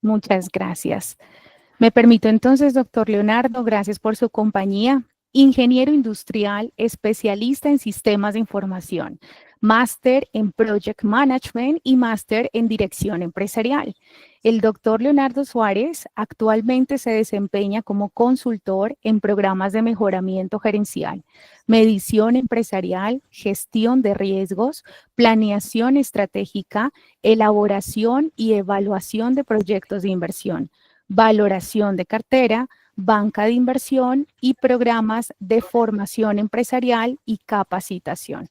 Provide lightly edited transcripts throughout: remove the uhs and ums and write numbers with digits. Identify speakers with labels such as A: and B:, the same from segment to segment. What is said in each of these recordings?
A: Muchas gracias. Me permito entonces, doctor Leonardo, gracias por su compañía. Ingeniero industrial, especialista en sistemas de información, máster en Project Management y máster en Dirección Empresarial. El doctor Leonardo Suárez actualmente se desempeña como consultor en programas de mejoramiento gerencial, medición empresarial, gestión de riesgos, planeación estratégica, elaboración y evaluación de proyectos de inversión, valoración de cartera, banca de inversión y programas de formación empresarial y capacitación.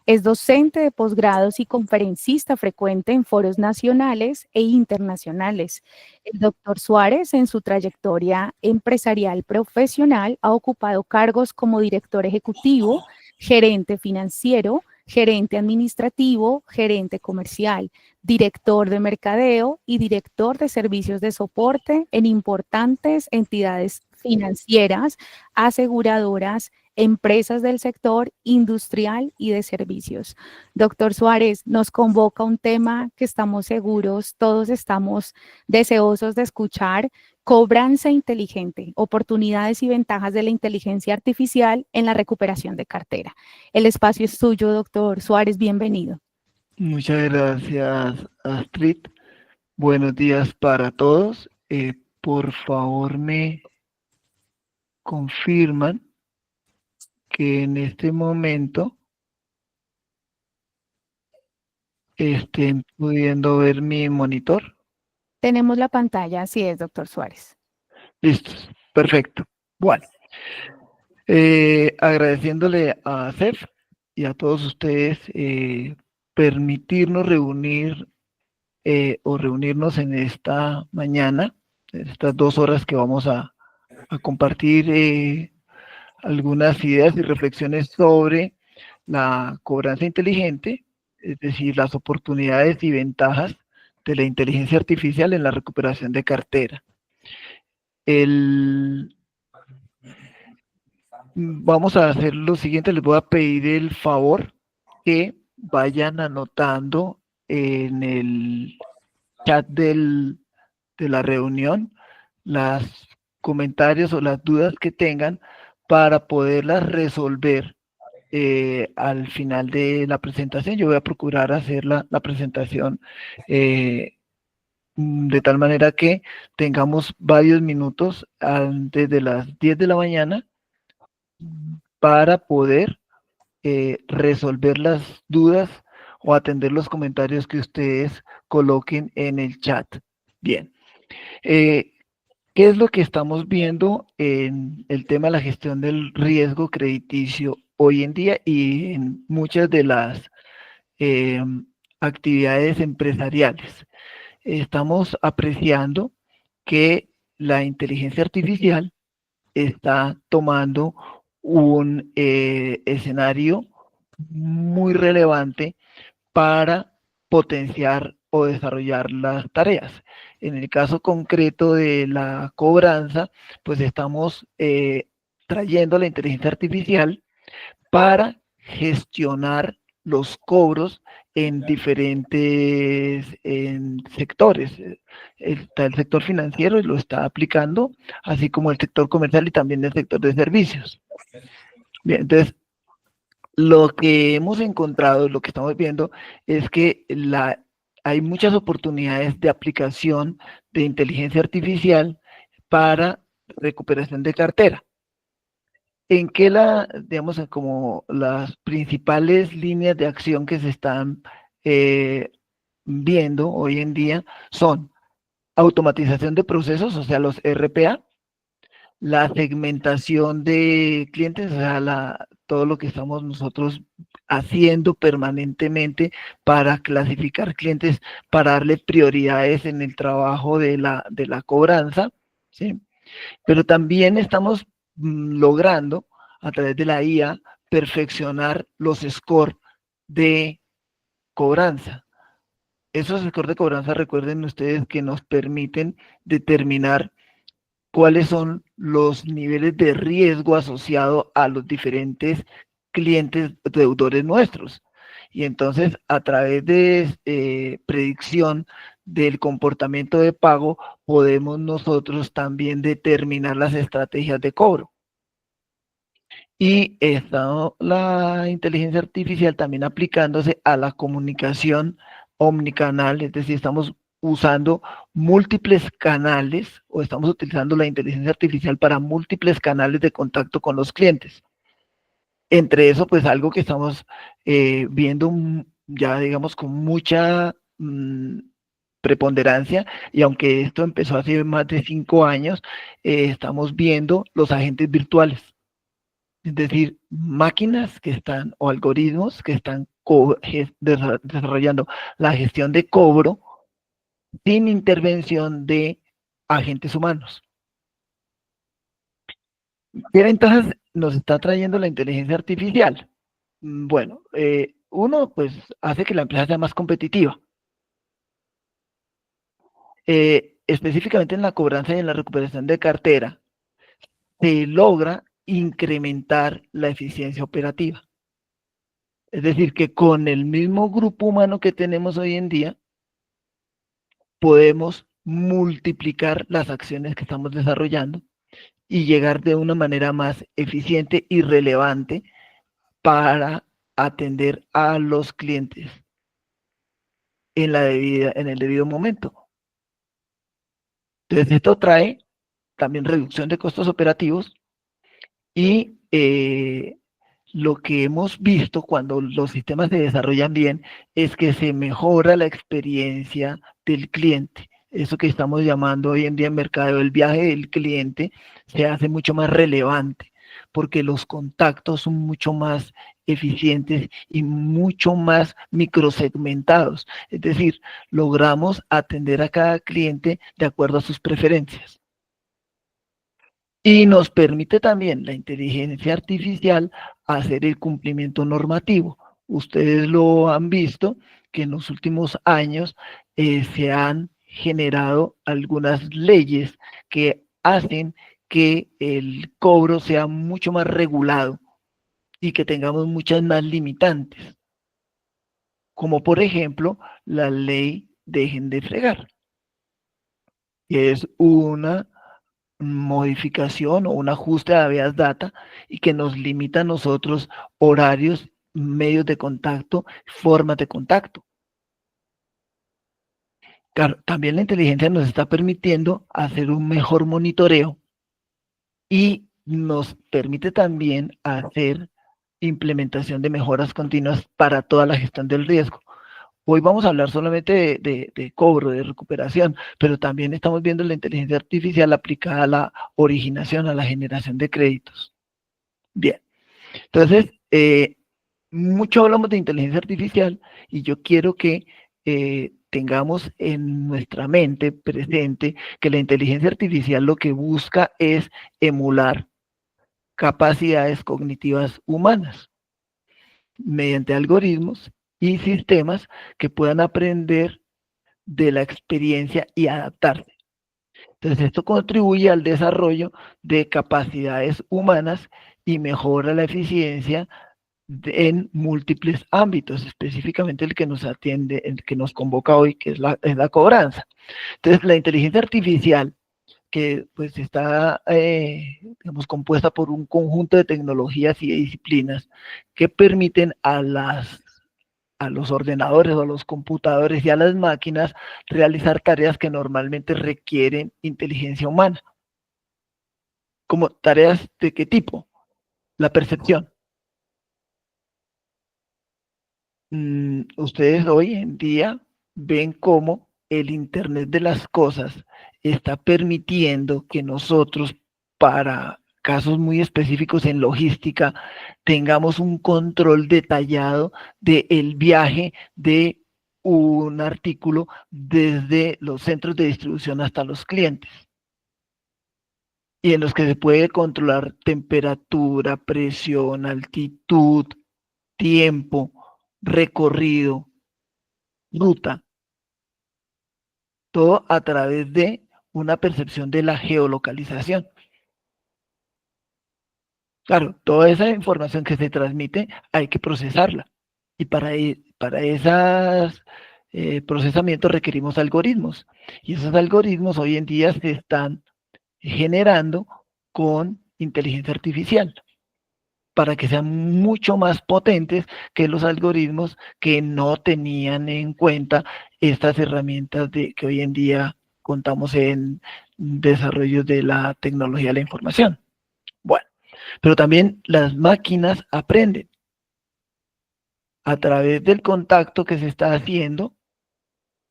A: Es docente de posgrados y conferencista frecuente en foros nacionales e internacionales. El doctor Suárez, en su trayectoria empresarial profesional, ha ocupado cargos como director ejecutivo, gerente financiero, gerente administrativo, gerente comercial, director de mercadeo y director de servicios de soporte en importantes entidades financieras, aseguradoras, empresas del sector industrial y de servicios. Doctor Suárez, nos convoca un tema que estamos seguros, todos estamos deseosos de escuchar: cobranza inteligente, oportunidades y ventajas de la inteligencia artificial en la recuperación de cartera. El espacio es suyo, doctor Suárez, bienvenido.
B: Muchas gracias, Astrid. Buenos días para todos. Por favor, me confirman que en este momento estén pudiendo ver mi monitor.
A: Tenemos la pantalla, así es, doctor Suárez.
B: Listos, perfecto. Bueno, agradeciéndole a CEF y a todos ustedes permitirnos reunirnos en esta mañana, en estas 2 horas que vamos a compartir algunas ideas y reflexiones sobre la cobranza inteligente, es decir, las oportunidades y ventajas de la inteligencia artificial en la recuperación de cartera. Vamos a hacer lo siguiente, les voy a pedir el favor que vayan anotando en el chat de la reunión los comentarios o las dudas que tengan para poderlas resolver al final de la presentación. Yo voy a procurar hacer la presentación de tal manera que tengamos varios minutos antes de las 10 de la mañana para poder resolver las dudas o atender los comentarios que ustedes coloquen en el chat. Bien. ¿Qué es lo que estamos viendo en el tema de la gestión del riesgo crediticio hoy en día y en muchas de las actividades empresariales? Estamos apreciando que la inteligencia artificial está tomando un escenario muy relevante para potenciar o desarrollar las tareas. En el caso concreto de la cobranza, pues estamos trayendo la inteligencia artificial para gestionar los cobros en diferentes sectores. Está el sector financiero y lo está aplicando, así como el sector comercial y también el sector de servicios. Bien, entonces, lo que hemos encontrado, lo que estamos viendo, es que hay muchas oportunidades de aplicación de inteligencia artificial para recuperación de cartera. ¿En qué digamos, como las principales líneas de acción que se están viendo hoy en día son automatización de procesos, o sea, los RPA, la segmentación de clientes, o sea, todo lo que estamos nosotros haciendo permanentemente para clasificar clientes, para darle prioridades en el trabajo de la cobranza, ¿sí? Pero también estamos logrando, a través de la IA, perfeccionar los scores de cobranza. Esos scores de cobranza, recuerden ustedes que nos permiten determinar cuáles son los niveles de riesgo asociado a los diferentes clientes deudores nuestros. Y entonces, a través de predicción del comportamiento de pago, podemos nosotros también determinar las estrategias de cobro. Y está la inteligencia artificial también aplicándose a la comunicación omnicanal, es decir, estamos usando múltiples canales o estamos utilizando la inteligencia artificial para múltiples canales de contacto con los clientes. Entre eso, pues algo que estamos viendo ya, digamos, con mucha preponderancia, y aunque esto empezó hace más de 5 años, estamos viendo los agentes virtuales. Es decir, máquinas que están o algoritmos que están desarrollando la gestión de cobro sin intervención de agentes humanos. ¿Qué ventajas nos está trayendo la inteligencia artificial? Bueno, uno, pues hace que la empresa sea más competitiva. Específicamente en la cobranza y en la recuperación de cartera, se logra incrementar la eficiencia operativa. Es decir, que con el mismo grupo humano que tenemos hoy en día, podemos multiplicar las acciones que estamos desarrollando y llegar de una manera más eficiente y relevante para atender a los clientes en el debido momento. Entonces, esto trae también reducción de costos operativos y lo que hemos visto cuando los sistemas se desarrollan bien es que se mejora la experiencia del cliente. Eso que estamos llamando hoy en día en mercado el viaje del cliente se hace mucho más relevante porque los contactos son mucho más eficientes y mucho más microsegmentados. Es decir, logramos atender a cada cliente de acuerdo a sus preferencias. Y nos permite también la inteligencia artificial hacer el cumplimiento normativo. Ustedes lo han visto que en los últimos años se han generado algunas leyes que hacen que el cobro sea mucho más regulado y que tengamos muchas más limitantes, como por ejemplo la ley Dejen de Fregar, que es una modificación o un ajuste a habeas data y que nos limita a nosotros horarios, medios de contacto, formas de contacto. Claro, también la inteligencia nos está permitiendo hacer un mejor monitoreo y nos permite también hacer implementación de mejoras continuas para toda la gestión del riesgo. Hoy vamos a hablar solamente de cobro, de recuperación, pero también estamos viendo la inteligencia artificial aplicada a la originación, a la generación de créditos. Bien, entonces, mucho hablamos de inteligencia artificial y yo quiero que tengamos en nuestra mente presente que la inteligencia artificial lo que busca es emular capacidades cognitivas humanas mediante algoritmos y sistemas que puedan aprender de la experiencia y adaptarse. Entonces, esto contribuye al desarrollo de capacidades humanas y mejora la eficiencia en múltiples ámbitos, específicamente el que nos atiende, el que nos convoca hoy, que es la cobranza. Entonces, la inteligencia artificial, que pues está, digamos, compuesta por un conjunto de tecnologías y de disciplinas que permiten a los ordenadores o a los computadores y a las máquinas realizar tareas que normalmente requieren inteligencia humana. ¿Como tareas de qué tipo? La percepción. Ustedes hoy en día ven cómo el Internet de las cosas está permitiendo que nosotros, para casos muy específicos en logística, tengamos un control detallado del viaje de un artículo desde los centros de distribución hasta los clientes, y en los que se puede controlar temperatura, presión, altitud, tiempo, recorrido, ruta, todo a través de una percepción de la geolocalización. Claro, toda esa información que se transmite hay que procesarla. Y para esas procesamiento requerimos algoritmos. Y esos algoritmos hoy en día se están generando con inteligencia artificial para que sean mucho más potentes que los algoritmos que no tenían en cuenta estas herramientas que hoy en día contamos en desarrollo de la tecnología de la información. Bueno, pero también las máquinas aprenden a través del contacto que se está haciendo.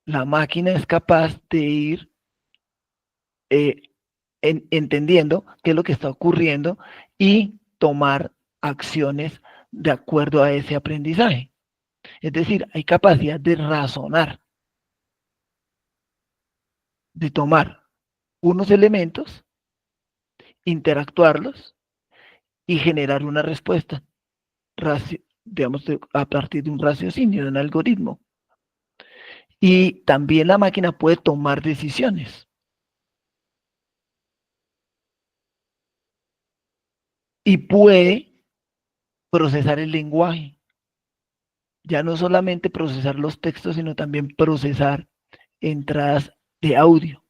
B: La máquina es capaz de ir entendiendo qué es lo que está ocurriendo y tomar acciones de acuerdo a ese aprendizaje. Es decir, hay capacidad de razonar, de tomar unos elementos, interactuarlos y generar una respuesta, digamos, a partir de un raciocinio, de un algoritmo. Y también la máquina puede tomar decisiones. Y puede procesar el lenguaje. Ya no solamente procesar los textos, sino también procesar entradas de audio.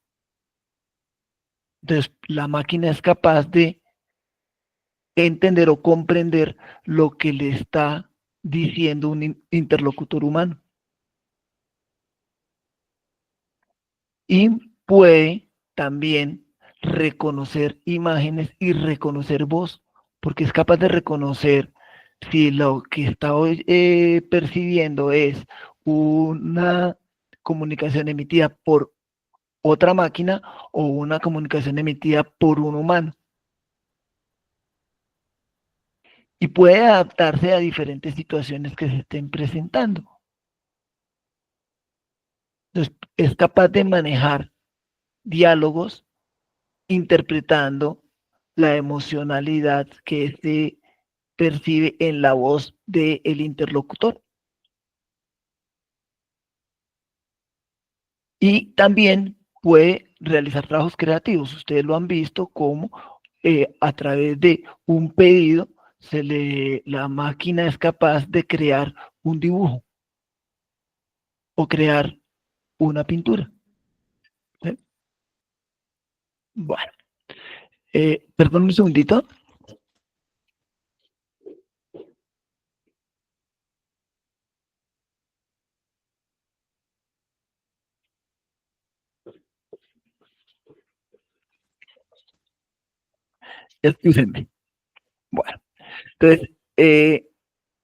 B: Entonces, la máquina es capaz de entender o comprender lo que le está diciendo un interlocutor humano. Y puede también reconocer imágenes y reconocer voz, porque es capaz de reconocer si lo que está percibiendo es una comunicación emitida por otra máquina o una comunicación emitida por un humano. Y puede adaptarse a diferentes situaciones que se estén presentando. Entonces, es capaz de manejar diálogos interpretando la emocionalidad que se percibe en la voz del interlocutor. Y también puede realizar trabajos creativos. Ustedes lo han visto como a través de un pedido la máquina es capaz de crear un dibujo o crear una pintura. ¿Sí? Bueno, perdón un segundito. Excúsenme. Bueno, entonces,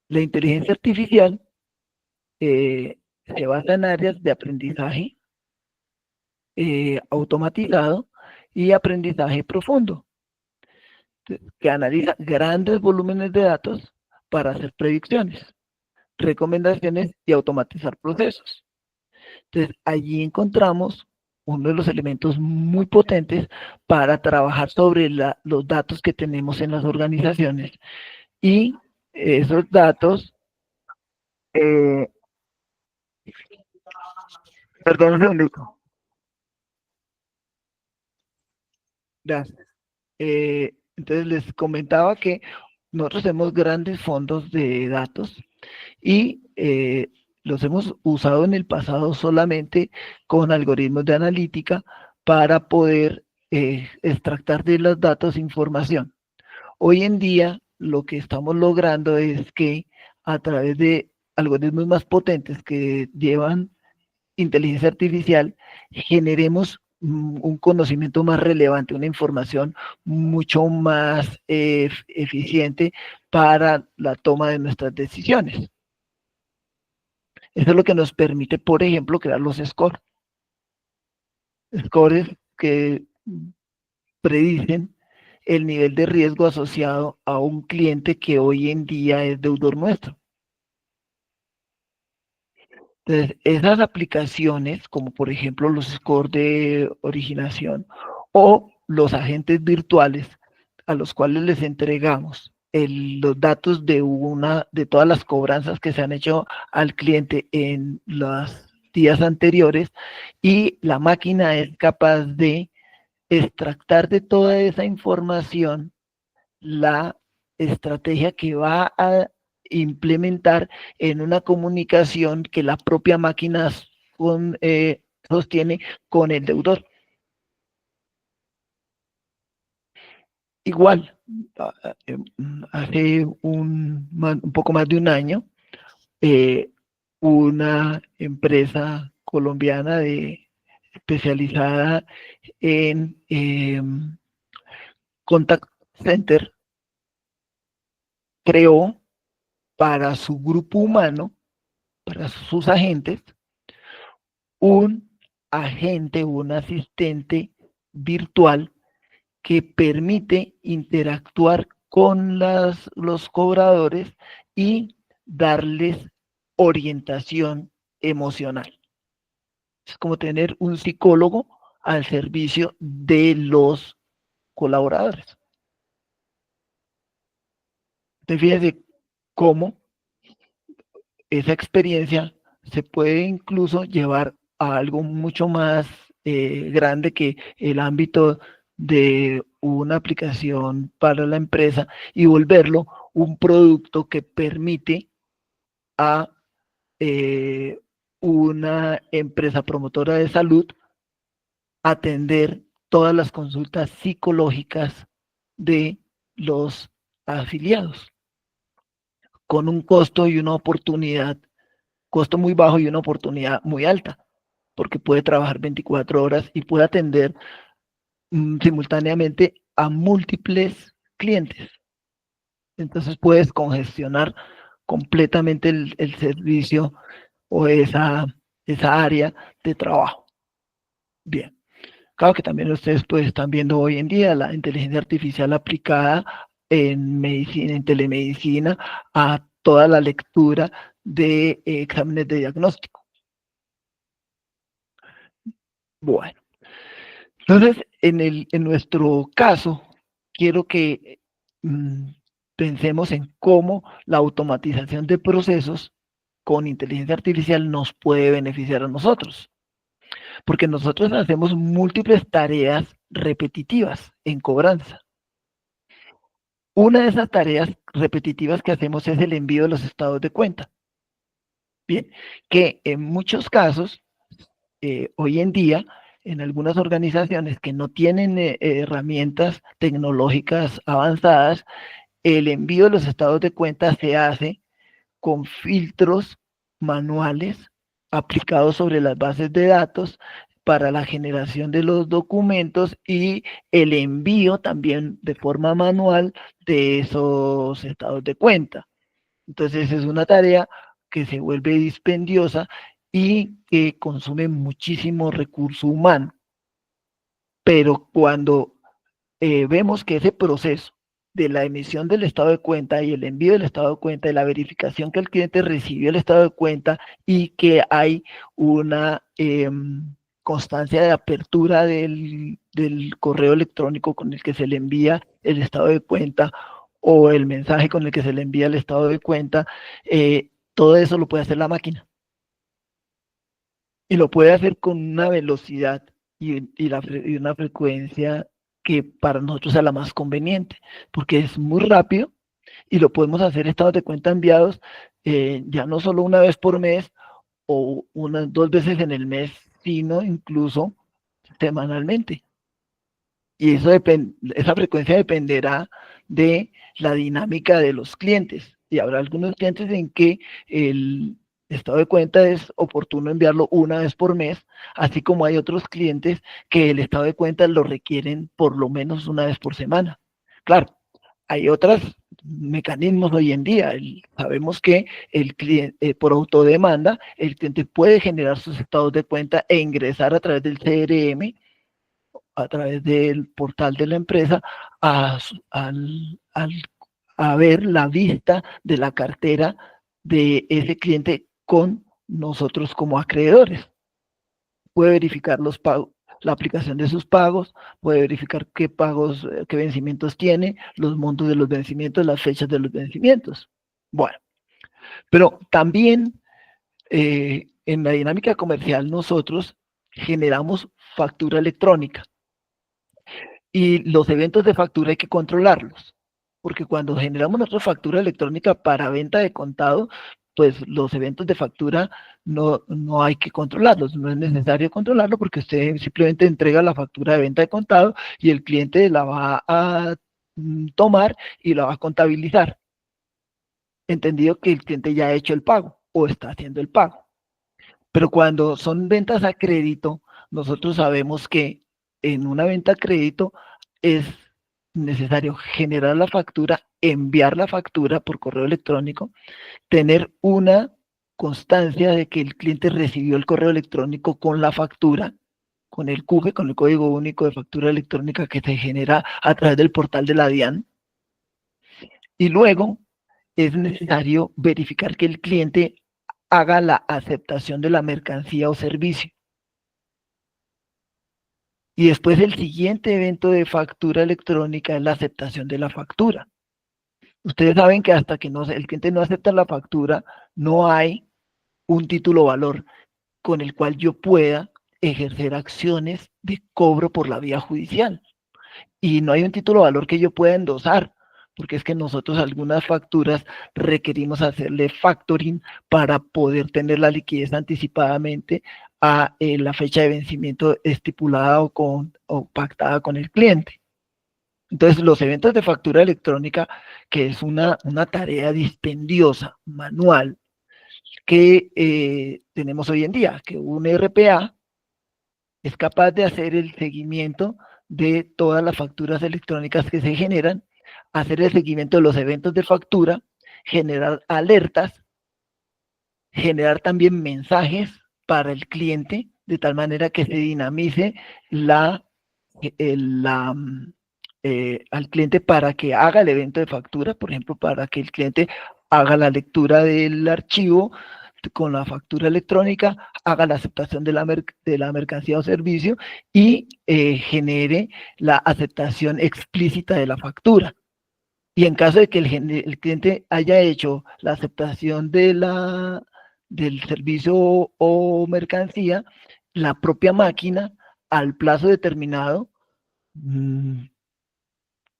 B: la inteligencia artificial se basa en áreas de aprendizaje automatizado y aprendizaje profundo, que analiza grandes volúmenes de datos para hacer predicciones, recomendaciones y automatizar procesos. Entonces, allí encontramos uno de los elementos muy potentes para trabajar sobre los datos que tenemos en las organizaciones. Y esos datos, eh, perdón un segundito. Gracias. Entonces les comentaba que nosotros tenemos grandes fondos de datos y los hemos usado en el pasado solamente con algoritmos de analítica para poder extractar de los datos información. Hoy en día lo que estamos logrando es que a través de algoritmos más potentes que llevan inteligencia artificial, generemos un conocimiento más relevante, una información mucho más eficiente para la toma de nuestras decisiones. Eso es lo que nos permite, por ejemplo, crear los scores. Scores que predicen el nivel de riesgo asociado a un cliente que hoy en día es deudor nuestro. Entonces, esas aplicaciones, como por ejemplo los scores de originación o los agentes virtuales a los cuales les entregamos los datos de todas las cobranzas que se han hecho al cliente en los días anteriores, y la máquina es capaz de extractar de toda esa información la estrategia que va a implementar en una comunicación que la propia máquina sostiene con el deudor. Igual, hace un poco más de un año, una empresa colombiana especializada en contact center creó para su grupo humano, para sus agentes, un agente, un asistente virtual que permite interactuar con los cobradores y darles orientación emocional. Es como tener un psicólogo al servicio de los colaboradores. Entonces, fíjense cómo esa experiencia se puede incluso llevar a algo mucho más grande que el ámbito de una aplicación para la empresa y volverlo un producto que permite a una empresa promotora de salud atender todas las consultas psicológicas de los afiliados con un costo y una oportunidad, costo muy bajo y una oportunidad muy alta, porque puede trabajar 24 horas y puede atender simultáneamente a múltiples clientes. Entonces puedes congestionar completamente el servicio o esa área de trabajo. Bien. Claro que también ustedes pues están viendo hoy en día la inteligencia artificial aplicada en medicina, en telemedicina, a toda la lectura de exámenes de diagnóstico. Bueno, entonces en nuestro caso, quiero que pensemos en cómo la automatización de procesos con inteligencia artificial nos puede beneficiar a nosotros. Porque nosotros hacemos múltiples tareas repetitivas en cobranza. Una de esas tareas repetitivas que hacemos es el envío de los estados de cuenta. Bien, que en muchos casos, hoy en día, en algunas organizaciones que no tienen herramientas tecnológicas avanzadas, el envío de los estados de cuenta se hace con filtros manuales aplicados sobre las bases de datos para la generación de los documentos y el envío también de forma manual de esos estados de cuenta. Entonces es una tarea que se vuelve dispendiosa y que consume muchísimo recurso humano. Pero cuando vemos que ese proceso de la emisión del estado de cuenta y el envío del estado de cuenta y la verificación que el cliente recibió el estado de cuenta y que hay una constancia de apertura del correo electrónico con el que se le envía el estado de cuenta o el mensaje con el que se le envía el estado de cuenta, todo eso lo puede hacer la máquina. Y lo puede hacer con una velocidad y una frecuencia que para nosotros sea la más conveniente, porque es muy rápido y lo podemos hacer estados de cuenta enviados ya no solo una vez por mes o unas 2 veces en el mes, sino incluso semanalmente. Y esa frecuencia dependerá de la dinámica de los clientes. Y habrá algunos clientes en que el estado de cuenta es oportuno enviarlo una vez por mes, así como hay otros clientes que el estado de cuenta lo requieren por lo menos una vez por semana. Claro, hay otros mecanismos hoy en día. Sabemos que el cliente, por autodemanda, el cliente puede generar sus estados de cuenta e ingresar a través del CRM, a través del portal de la empresa, a, a ver la vista de la cartera de ese cliente con nosotros como acreedores. Puede verificar los pagos, la aplicación de sus pagos, puede verificar qué pagos, qué vencimientos tiene, los montos de los vencimientos, las fechas de los vencimientos. Bueno, pero también en la dinámica comercial nosotros generamos factura electrónica y los eventos de factura hay que controlarlos, porque cuando generamos nuestra factura electrónica para venta de contado, pues los eventos de factura no hay que controlarlos, no es necesario controlarlo porque usted simplemente entrega la factura de venta de contado y el cliente la va a tomar y la va a contabilizar, entendido que el cliente ya ha hecho el pago o está haciendo el pago. Pero cuando son ventas a crédito, nosotros sabemos que en una venta a crédito es necesario generar la factura, enviar la factura por correo electrónico, tener una constancia de que el cliente recibió el correo electrónico con la factura, con el CUFE, con el Código Único de Factura Electrónica que se genera a través del portal de la DIAN. Y luego es necesario verificar que el cliente haga la aceptación de la mercancía o servicio. Y después el siguiente evento de factura electrónica es la aceptación de la factura. Ustedes saben que hasta que el cliente no acepta la factura, no hay un título valor con el cual yo pueda ejercer acciones de cobro por la vía judicial. Y no hay un título valor que yo pueda endosar, porque es que nosotros algunas facturas requerimos hacerle factoring para poder tener la liquidez anticipadamente a la fecha de vencimiento estipulada o pactada con el cliente. Entonces, los eventos de factura electrónica, que es una tarea dispendiosa, manual, que tenemos hoy en día, que un RPA es capaz de hacer el seguimiento de todas las facturas electrónicas que se generan, hacer el seguimiento de los eventos de factura, generar alertas, generar también mensajes para el cliente, de tal manera que se dinamice al cliente para que haga el evento de factura, por ejemplo, para que el cliente haga la lectura del archivo con la factura electrónica, haga la aceptación de la mercancía o servicio y genere la aceptación explícita de la factura. Y en caso de que el cliente haya hecho la aceptación del servicio o mercancía, la propia máquina, al plazo determinado,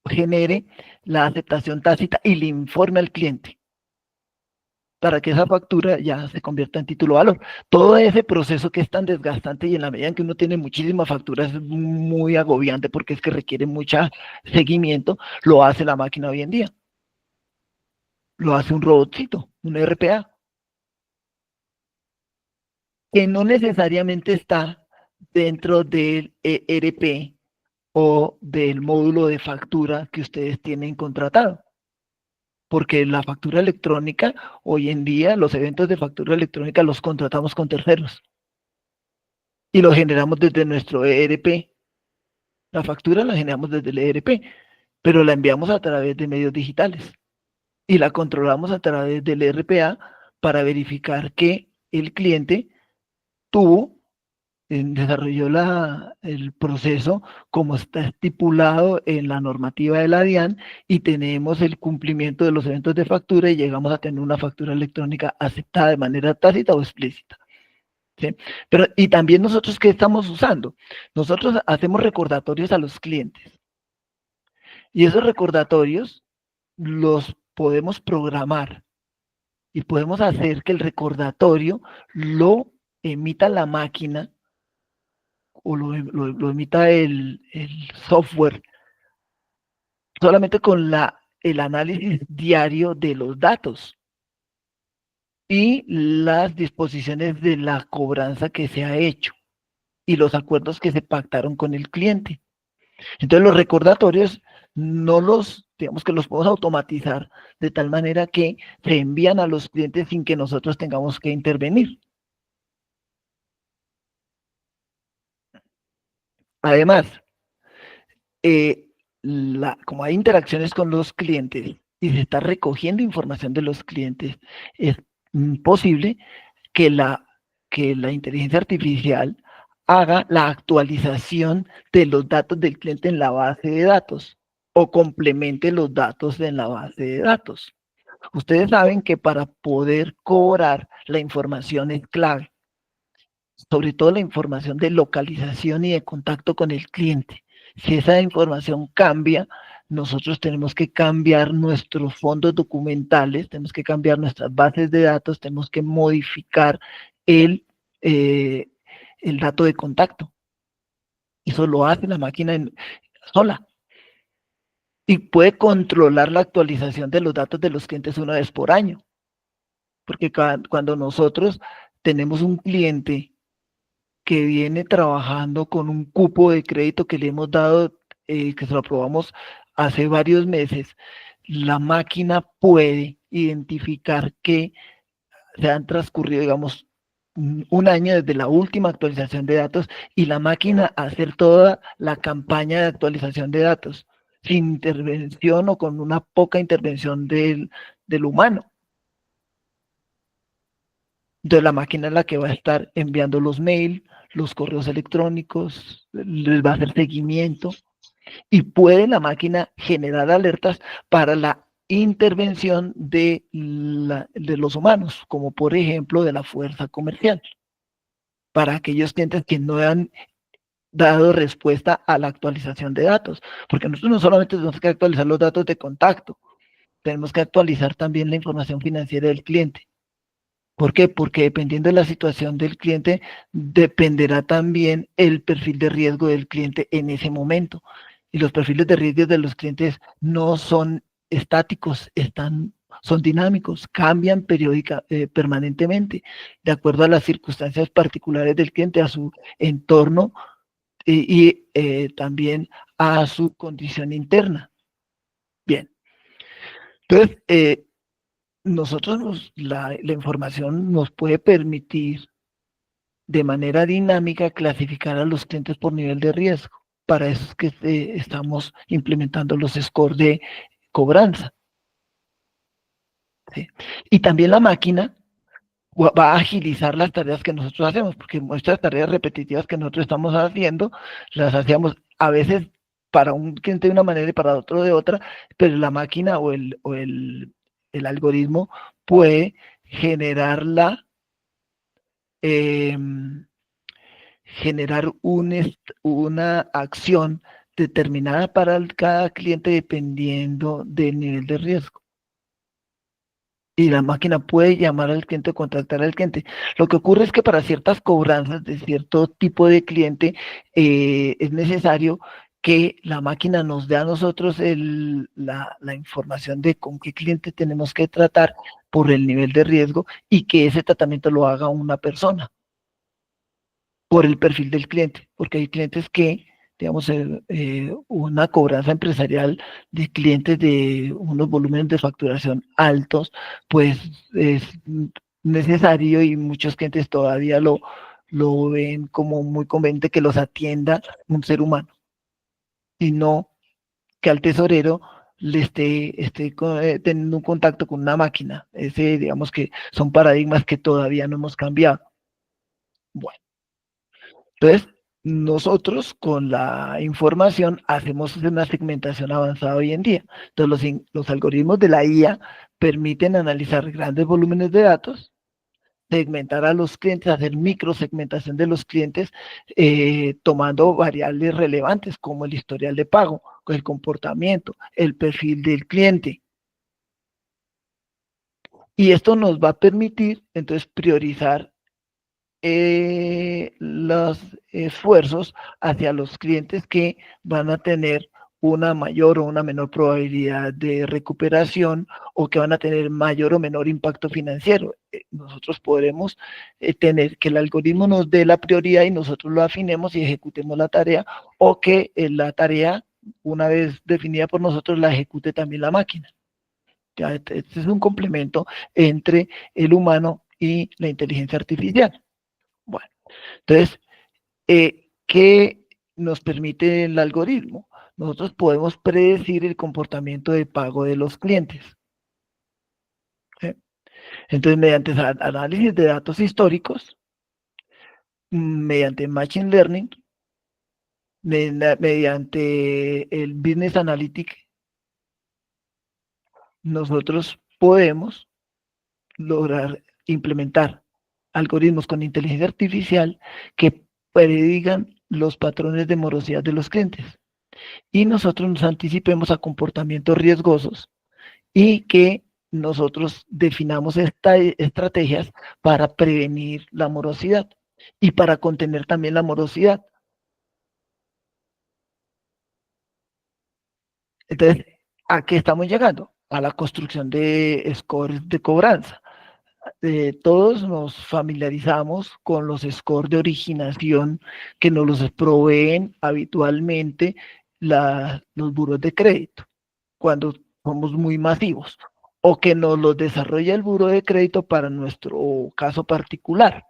B: genere la aceptación tácita y le informe al cliente para que esa factura ya se convierta en título valor. Todo ese proceso que es tan desgastante y en la medida en que uno tiene muchísimas facturas es muy agobiante porque es que requiere mucho seguimiento, lo hace la máquina hoy en día. Lo hace un robotcito, un RPA, que no necesariamente está dentro del ERP o del módulo de factura que ustedes tienen contratado. Porque la factura electrónica, hoy en día, los eventos de factura electrónica los contratamos con terceros. Y los generamos desde nuestro ERP. La factura la generamos desde el ERP, pero la enviamos a través de medios digitales. Y la controlamos a través del RPA para verificar que el cliente desarrolló el proceso como está estipulado en la normativa de la DIAN y tenemos el cumplimiento de los eventos de factura y llegamos a tener una factura electrónica aceptada de manera tácita o explícita. ¿Sí? Y también nosotros, ¿qué estamos usando? Nosotros hacemos recordatorios a los clientes y esos recordatorios los podemos programar y podemos hacer que el recordatorio lo emita la máquina o lo emita el software solamente con el análisis diario de los datos y las disposiciones de la cobranza que se ha hecho y los acuerdos que se pactaron con el cliente. Entonces los recordatorios digamos que los podemos automatizar de tal manera que se envían a los clientes sin que nosotros tengamos que intervenir. Además, como hay interacciones con los clientes y se está recogiendo información de los clientes, es posible que la inteligencia artificial haga la actualización de los datos del cliente en la base de datos o complemente los datos en la base de datos. Ustedes saben que para poder cobrar la información es clave, sobre todo la información de localización y de contacto con el cliente. Si esa información cambia, nosotros tenemos que cambiar nuestros fondos documentales, tenemos que cambiar nuestras bases de datos, tenemos que modificar el, eh, el dato de contacto. Eso lo hace la máquina sola. Y puede controlar la actualización de los datos de los clientes una vez por año. Porque cuando nosotros tenemos un cliente que viene trabajando con un cupo de crédito que le hemos dado, que se lo aprobamos hace varios meses, la máquina puede identificar que se han transcurrido, digamos, un año desde la última actualización de datos y la máquina hacer toda la campaña de actualización de datos sin intervención o con una poca intervención del humano. Entonces la máquina es la que va a estar enviando los mails, los correos electrónicos, les va a hacer seguimiento y puede la máquina generar alertas para la intervención de los humanos, como por ejemplo de la fuerza comercial, para aquellos clientes que no han dado respuesta a la actualización de datos, porque nosotros no solamente tenemos que actualizar los datos de contacto, tenemos que actualizar también la información financiera del cliente. ¿Por qué? Porque dependiendo de la situación del cliente, dependerá también el perfil de riesgo del cliente en ese momento. Y los perfiles de riesgo de los clientes no son estáticos, son dinámicos, cambian permanentemente, de acuerdo a las circunstancias particulares del cliente, a su entorno y también a su condición interna. Bien. Entonces, nosotros la información nos puede permitir de manera dinámica clasificar a los clientes por nivel de riesgo. Para eso es que estamos implementando los scores de cobranza. ¿Sí? Y también la máquina va a agilizar las tareas que nosotros hacemos, porque muchas tareas repetitivas que nosotros estamos haciendo, las hacíamos a veces para un cliente de una manera y para otro de otra, pero la máquina o el algoritmo puede generar generar una acción determinada para cada cliente dependiendo del nivel de riesgo. Y la máquina puede llamar al cliente o contactar al cliente. Lo que ocurre es que para ciertas cobranzas de cierto tipo de cliente es necesario que la máquina nos dé a nosotros la información de con qué cliente tenemos que tratar por el nivel de riesgo y que ese tratamiento lo haga una persona por el perfil del cliente, porque hay clientes que, digamos, una cobranza empresarial de clientes de unos volúmenes de facturación altos, pues es necesario y muchos clientes todavía lo ven como muy conveniente que los atienda un ser humano, y no que al tesorero le esté teniendo un contacto con una máquina. Ese, digamos que son paradigmas que todavía no hemos cambiado. Bueno. Entonces, nosotros con la información hacemos una segmentación avanzada hoy en día. Entonces, los algoritmos de la IA permiten analizar grandes volúmenes de datos, segmentar a los clientes, hacer microsegmentación de los clientes, tomando variables relevantes como el historial de pago, el comportamiento, el perfil del cliente. Y esto nos va a permitir, entonces, priorizar los esfuerzos hacia los clientes que van a tener una mayor o una menor probabilidad de recuperación o que van a tener mayor o menor impacto financiero. Nosotros podremos tener que el algoritmo nos dé la prioridad y nosotros lo afinemos y ejecutemos la tarea, o que la tarea, una vez definida por nosotros, la ejecute también la máquina. Ya, este es un complemento entre el humano y la inteligencia artificial. Bueno, entonces, ¿qué nos permite el algoritmo? Nosotros podemos predecir el comportamiento de pago de los clientes. ¿Sí? Entonces, mediante análisis de datos históricos, mediante Machine Learning, mediante el Business Analytics, nosotros podemos lograr implementar algoritmos con inteligencia artificial que predigan los patrones de morosidad de los clientes y nosotros nos anticipemos a comportamientos riesgosos y que nosotros definamos estrategias para prevenir la morosidad y para contener también la morosidad. Entonces, ¿a qué estamos llegando? A la construcción de scores de cobranza. Todos nos familiarizamos con los scores de originación que nos los proveen habitualmente los buros de crédito cuando somos muy masivos o que nos los desarrolla el buro de crédito para nuestro caso particular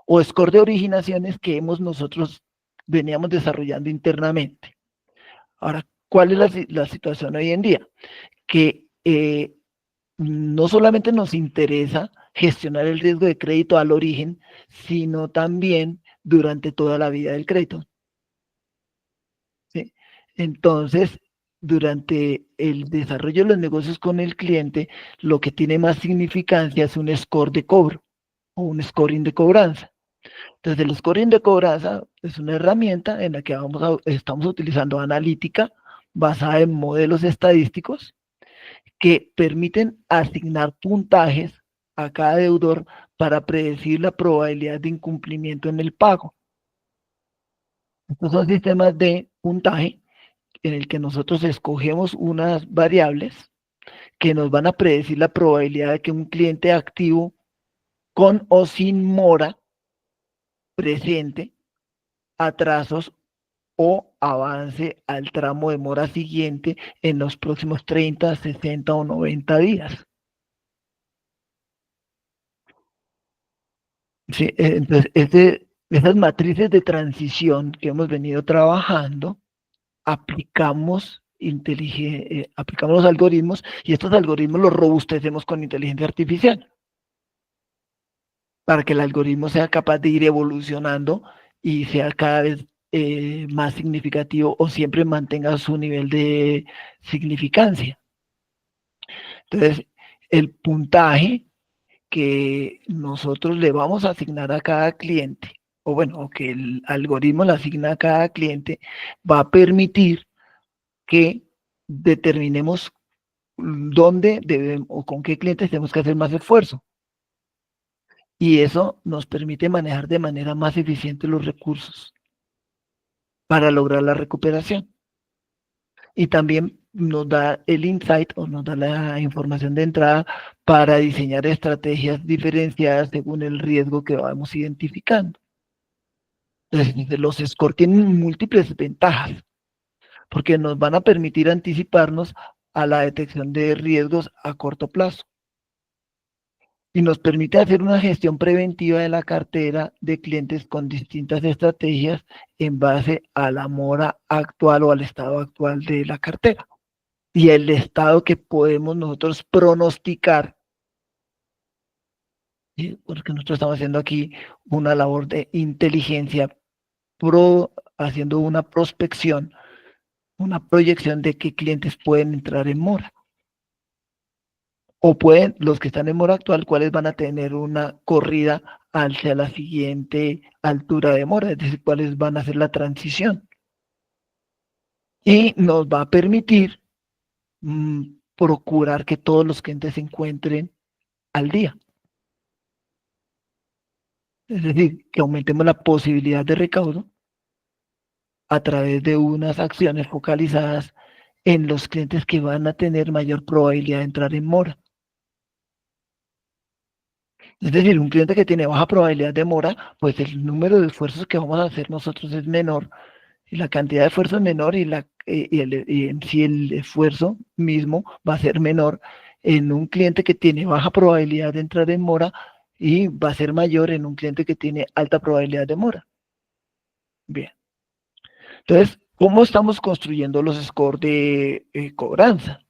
B: o score de originaciones que nosotros veníamos desarrollando internamente. Ahora, ¿cuál es la situación hoy en día? Que no solamente nos interesa gestionar el riesgo de crédito al origen, sino también durante toda la vida del crédito. ¿Sí? Entonces, durante el desarrollo de los negocios con el cliente, lo que tiene más significancia es un score de cobro o un scoring de cobranza. Entonces, el scoring de cobranza es una herramienta en la que estamos utilizando analítica basada en modelos estadísticos que permiten asignar puntajes a cada deudor para predecir la probabilidad de incumplimiento en el pago. Estos son sistemas de puntaje en el que nosotros escogemos unas variables que nos van a predecir la probabilidad de que un cliente activo con o sin mora presente atrasos o avance al tramo de mora siguiente en los próximos 30, 60 o 90 días. Sí, entonces, esas matrices de transición que hemos venido trabajando, aplicamos los algoritmos y estos algoritmos los robustecemos con inteligencia artificial para que el algoritmo sea capaz de ir evolucionando y sea cada vez más significativo o siempre mantenga su nivel de significancia. Entonces, el puntaje que nosotros le vamos a asignar a cada cliente, o bueno, o que el algoritmo le asigna a cada cliente, va a permitir que determinemos dónde debemos o con qué clientes tenemos que hacer más esfuerzo. Y eso nos permite manejar de manera más eficiente los recursos para lograr la recuperación. Y también nos da el insight o nos da la información de entrada para diseñar estrategias diferenciadas según el riesgo que vamos identificando. Entonces, los scores tienen múltiples ventajas porque nos van a permitir anticiparnos a la detección de riesgos a corto plazo y nos permite hacer una gestión preventiva de la cartera de clientes con distintas estrategias en base a la mora actual o al estado actual de la cartera y el estado que podemos nosotros pronosticar, porque nosotros estamos haciendo aquí una labor de inteligencia, haciendo una prospección, una proyección de qué clientes pueden entrar en mora. O pueden, los que están en mora actual, cuáles van a tener una corrida hacia la siguiente altura de mora, es decir, cuáles van a hacer la transición. Y nos va a permitir procurar que todos los clientes se encuentren al día. Es decir, que aumentemos la posibilidad de recaudo a través de unas acciones focalizadas en los clientes que van a tener mayor probabilidad de entrar en mora. Es decir, un cliente que tiene baja probabilidad de mora, pues el número de esfuerzos que vamos a hacer nosotros es menor, y la cantidad de esfuerzo es menor, y en sí el esfuerzo mismo va a ser menor en un cliente que tiene baja probabilidad de entrar en mora y va a ser mayor en un cliente que tiene alta probabilidad de mora. Bien. Entonces, ¿cómo estamos construyendo los scores de cobranza?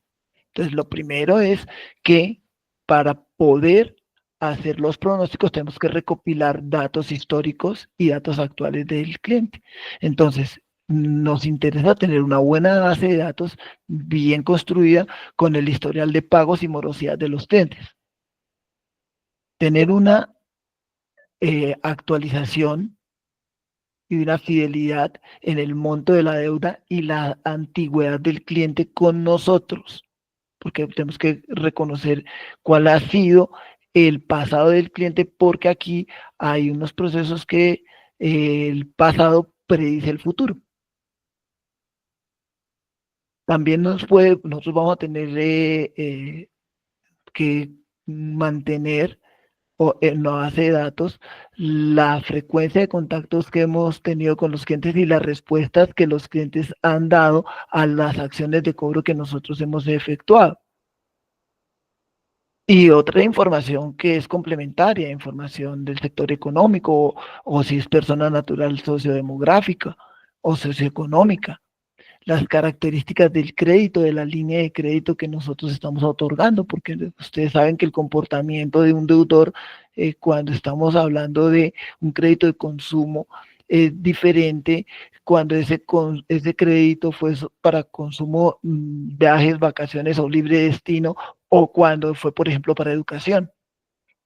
B: Entonces, lo primero es que para poder hacer los pronósticos tenemos que recopilar datos históricos y datos actuales del cliente. Entonces, nos interesa tener una buena base de datos bien construida con el historial de pagos y morosidad de los clientes. Tener una actualización y de una fidelidad en el monto de la deuda y la antigüedad del cliente con nosotros, porque tenemos que reconocer cuál ha sido el pasado del cliente, porque aquí hay unos procesos que el pasado predice el futuro. También nosotros vamos a tener que mantener en la base de datos la frecuencia de contactos que hemos tenido con los clientes y las respuestas que los clientes han dado a las acciones de cobro que nosotros hemos efectuado. Y otra información que es complementaria, información del sector económico o si es persona natural sociodemográfica o socioeconómica, las características del crédito, de la línea de crédito que nosotros estamos otorgando, porque ustedes saben que el comportamiento de un deudor, cuando estamos hablando de un crédito de consumo, es diferente cuando ese crédito fue para consumo, viajes, vacaciones o libre destino, o cuando fue, por ejemplo, para educación.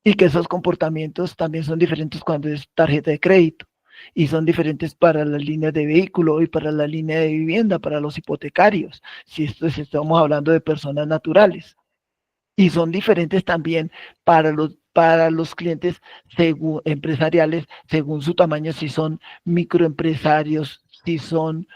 B: Y que esos comportamientos también son diferentes cuando es tarjeta de crédito y son diferentes para las líneas de vehículo y para la línea de vivienda, para los hipotecarios, si estamos hablando de personas naturales. Y son diferentes también para los clientes empresariales según su tamaño, si son microempresarios, si son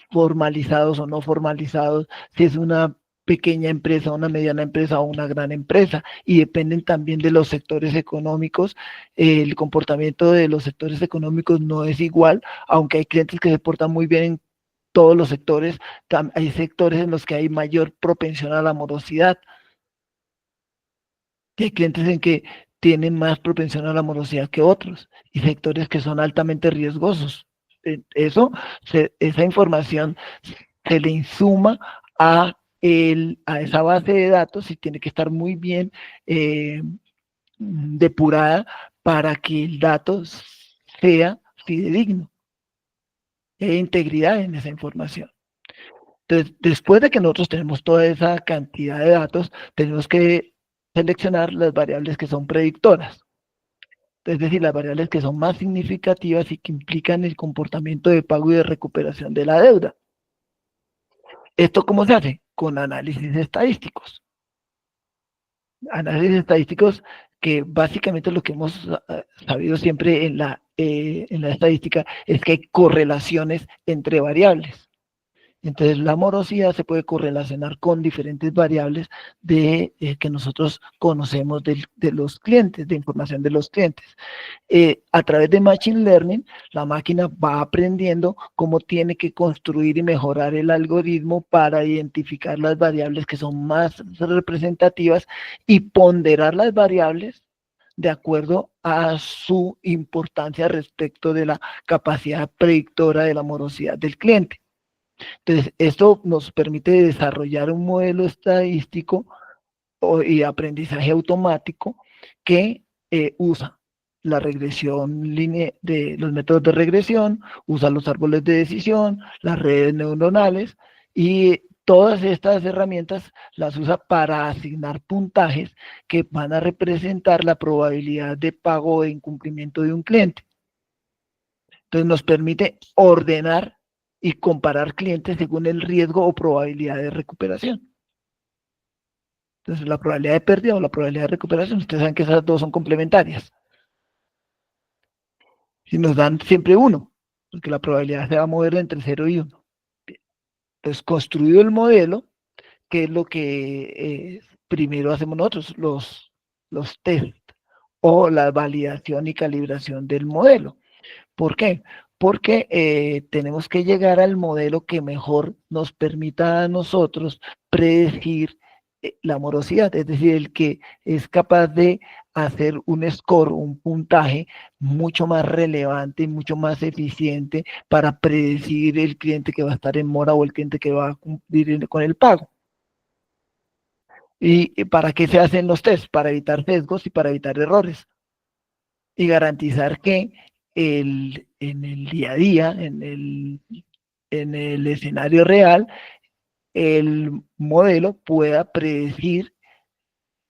B: formalizados o no formalizados, si es una pequeña empresa, una mediana empresa o una gran empresa, y dependen también de los sectores económicos. El comportamiento de los sectores económicos no es igual, aunque hay clientes que se portan muy bien en todos los sectores, hay sectores en los que hay mayor propensión a la morosidad, y hay clientes en que tienen más propensión a la morosidad que otros, y sectores que son altamente riesgosos. Esa información se le insuma a esa base de datos y tiene que estar muy bien depurada para que el dato sea fidedigno, haya integridad en esa información. Entonces, después de que nosotros tenemos toda esa cantidad de datos, tenemos que seleccionar las variables que son predictoras, es decir, las variables que son más significativas y que implican el comportamiento de pago y de recuperación de la deuda. ¿Esto cómo se hace? Con análisis estadísticos. Análisis estadísticos que básicamente lo que hemos sabido siempre en la estadística es que hay correlaciones entre variables. Entonces, la morosidad se puede correlacionar con diferentes variables que nosotros conocemos de los clientes, de información de los clientes. A través de Machine Learning, la máquina va aprendiendo cómo tiene que construir y mejorar el algoritmo para identificar las variables que son más representativas y ponderar las variables de acuerdo a su importancia respecto de la capacidad predictora de la morosidad del cliente. Entonces, esto nos permite desarrollar un modelo estadístico y aprendizaje automático que usa la regresión de los métodos de regresión, usa los árboles de decisión, las redes neuronales, y todas estas herramientas las usa para asignar puntajes que van a representar la probabilidad de pago o de incumplimiento de un cliente. Entonces nos permite ordenar y comparar clientes según el riesgo o probabilidad de recuperación. Entonces, la probabilidad de pérdida o la probabilidad de recuperación, ustedes saben que esas dos son complementarias. Si nos dan siempre uno, porque la probabilidad se va a mover entre 0 y 1. Entonces, construido el modelo, que es lo que primero hacemos nosotros, los test o la validación y calibración del modelo. ¿Por qué? Porque tenemos que llegar al modelo que mejor nos permita a nosotros predecir la morosidad, es decir, el que es capaz de hacer un score, un puntaje mucho más relevante y mucho más eficiente para predecir el cliente que va a estar en mora o el cliente que va a cumplir con el pago. ¿Y para qué se hacen los tests? Para evitar sesgos y para evitar errores y garantizar que en el día a día, en el escenario real, el modelo pueda predecir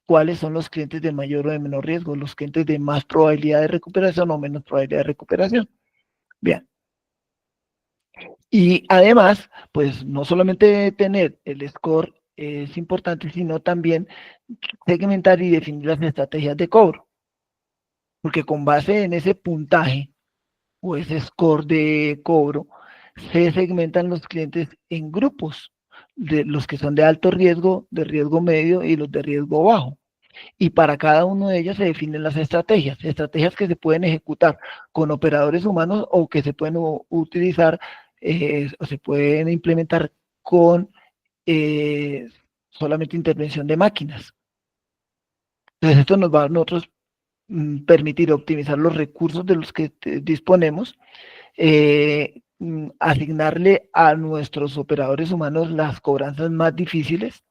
B: cuáles son los clientes de mayor o de menor riesgo, los clientes de más probabilidad de recuperación o menos probabilidad de recuperación. Bien, Y además, pues no solamente tener el score es importante, sino también segmentar y definir las estrategias de cobro, porque con base en ese puntaje o ese score de cobro, se segmentan los clientes en grupos, de los que son de alto riesgo, de riesgo medio y los de riesgo bajo. Y para cada uno de ellos se definen las estrategias que se pueden ejecutar con operadores humanos o que se pueden utilizar o se pueden implementar con eh, solamente intervención de máquinas. Entonces esto nos va a nosotros permitir optimizar los recursos de los que disponemos, asignarle a nuestros operadores humanos las cobranzas más difíciles,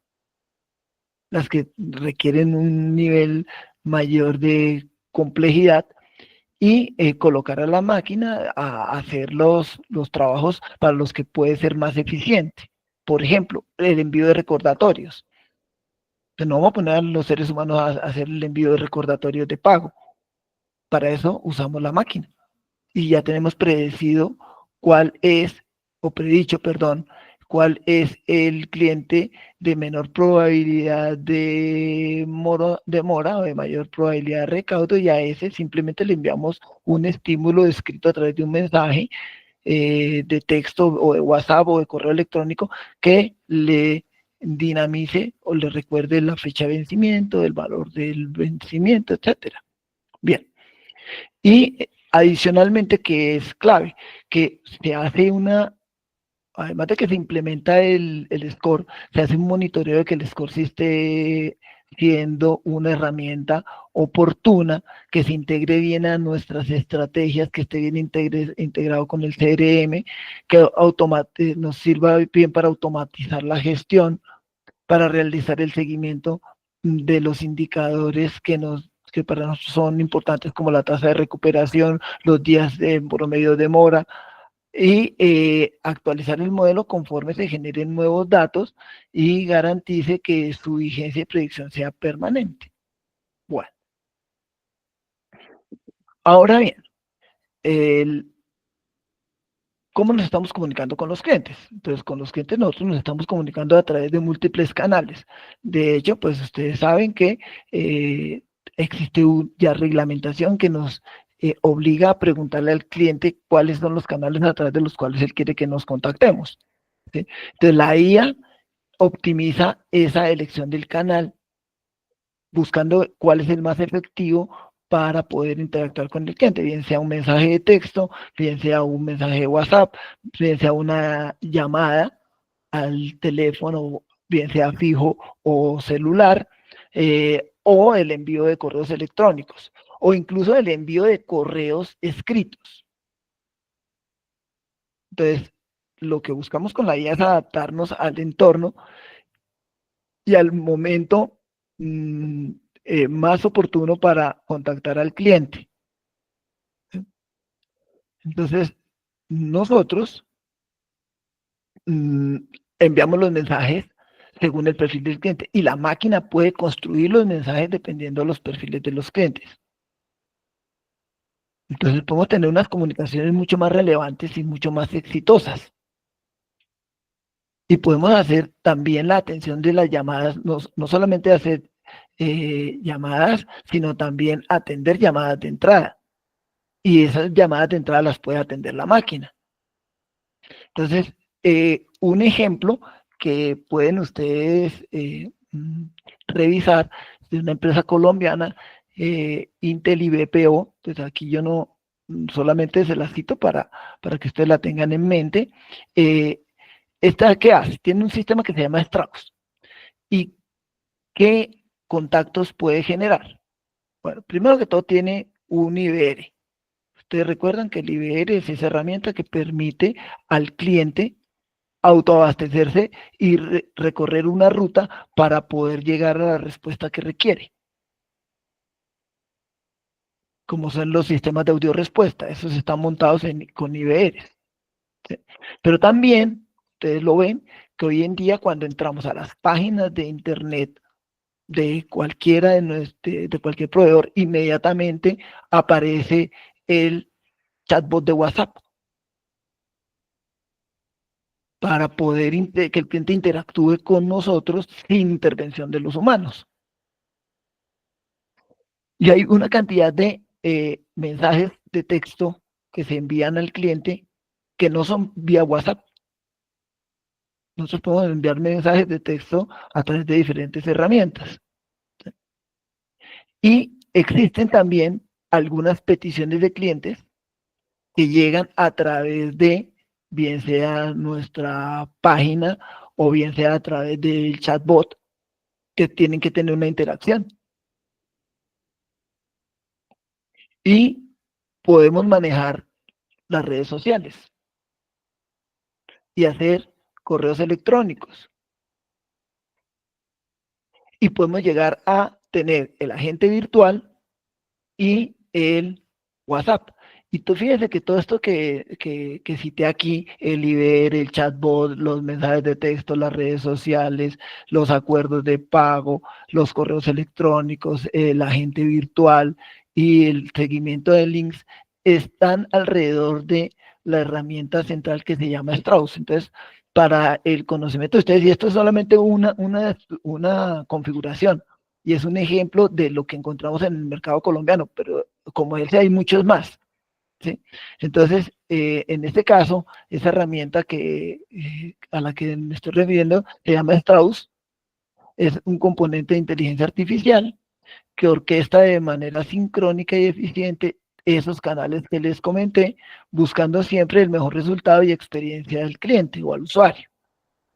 B: las que requieren un nivel mayor de complejidad y colocar a la máquina a hacer los trabajos para los que puede ser más eficiente. Por ejemplo, el envío de recordatorios. Entonces, no vamos a poner a los seres humanos a hacer el envío de recordatorios de pago. Para eso usamos la máquina. Y ya tenemos predecido cuál es, o predicho, perdón, cuál es el cliente de menor probabilidad de mora o de mayor probabilidad de recaudo, y a ese simplemente le enviamos un estímulo escrito a través de un mensaje de texto o de WhatsApp o de correo electrónico que le dinamice o le recuerde la fecha de vencimiento, el valor del vencimiento, etcétera. Bien. Y adicionalmente, que es clave, que se hace además de que se implementa el score, se hace un monitoreo de que el score sí esté siendo una herramienta oportuna, que se integre bien a nuestras estrategias, que esté bien integrado con el CRM, que nos sirva bien para automatizar la gestión, para realizar el seguimiento de los indicadores que para nosotros son importantes, como la tasa de recuperación, los días de promedio de mora, y actualizar el modelo conforme se generen nuevos datos y garantice que su vigencia y predicción sea permanente. Bueno, ahora bien, el, ¿cómo nos estamos comunicando con los clientes? Entonces, con los clientes nosotros nos estamos comunicando a través de múltiples canales. De hecho, pues ustedes saben que existe ya reglamentación que nos obliga a preguntarle al cliente cuáles son los canales a través de los cuales él quiere que nos contactemos, ¿sí? Entonces, la IA optimiza esa elección del canal buscando cuál es el más efectivo para poder interactuar con el cliente, bien sea un mensaje de texto, bien sea un mensaje de WhatsApp, bien sea una llamada al teléfono, bien sea fijo o celular, o el envío de correos electrónicos, o incluso el envío de correos escritos. Entonces, lo que buscamos con la IA es adaptarnos al entorno y al momento más oportuno para contactar al cliente. Entonces, nosotros mmm, enviamos los mensajes según el perfil del cliente y la máquina puede construir los mensajes dependiendo de los perfiles de los clientes. Entonces podemos tener unas comunicaciones mucho más relevantes y mucho más exitosas. Y podemos hacer también la atención de las llamadas, no solamente hacer llamadas, sino también atender llamadas de entrada. Y esas llamadas de entrada las puede atender la máquina. Entonces, un ejemplo que pueden ustedes revisar de una empresa colombiana, Intel y BPO, pues aquí yo no solamente se la cito para que ustedes la tengan en mente. ¿Esta qué hace? Tiene un sistema que se llama Strauss. ¿Y qué contactos puede generar? Bueno, primero que todo tiene un IBR. Ustedes recuerdan que el IBR es esa herramienta que permite al cliente autoabastecerse y recorrer una ruta para poder llegar a la respuesta que requiere, como son los sistemas de audio respuesta. Esos están montados con IBRs. ¿Sí? Pero también, ustedes lo ven, que hoy en día cuando entramos a las páginas de internet de cualquiera de cualquier proveedor, inmediatamente aparece el chatbot de WhatsApp. para poder que el cliente interactúe con nosotros sin intervención de los humanos. Y hay una cantidad de mensajes de texto que se envían al cliente que no son vía WhatsApp. Nosotros podemos enviar mensajes de texto a través de diferentes herramientas. Y existen también algunas peticiones de clientes que llegan a través de, bien sea nuestra página o bien sea a través del chatbot, que tienen que tener una interacción. Y podemos manejar las redes sociales y hacer correos electrónicos. Y podemos llegar a tener el agente virtual y el WhatsApp. Y tú fíjese que todo esto que cité aquí, el IVER, el chatbot, los mensajes de texto, las redes sociales, los acuerdos de pago, los correos electrónicos, el agente virtual y el seguimiento de links, están alrededor de la herramienta central que se llama Strauss. Entonces, para el conocimiento de ustedes, y esto es solamente una configuración, y es un ejemplo de lo que encontramos en el mercado colombiano, pero como ese hay muchos más, ¿sí? Entonces, en este caso, esa herramienta a la que me estoy refiriendo se llama Strauss, es un componente de inteligencia artificial que orquesta de manera sincrónica y eficiente esos canales que les comenté, buscando siempre el mejor resultado y experiencia del cliente o al usuario.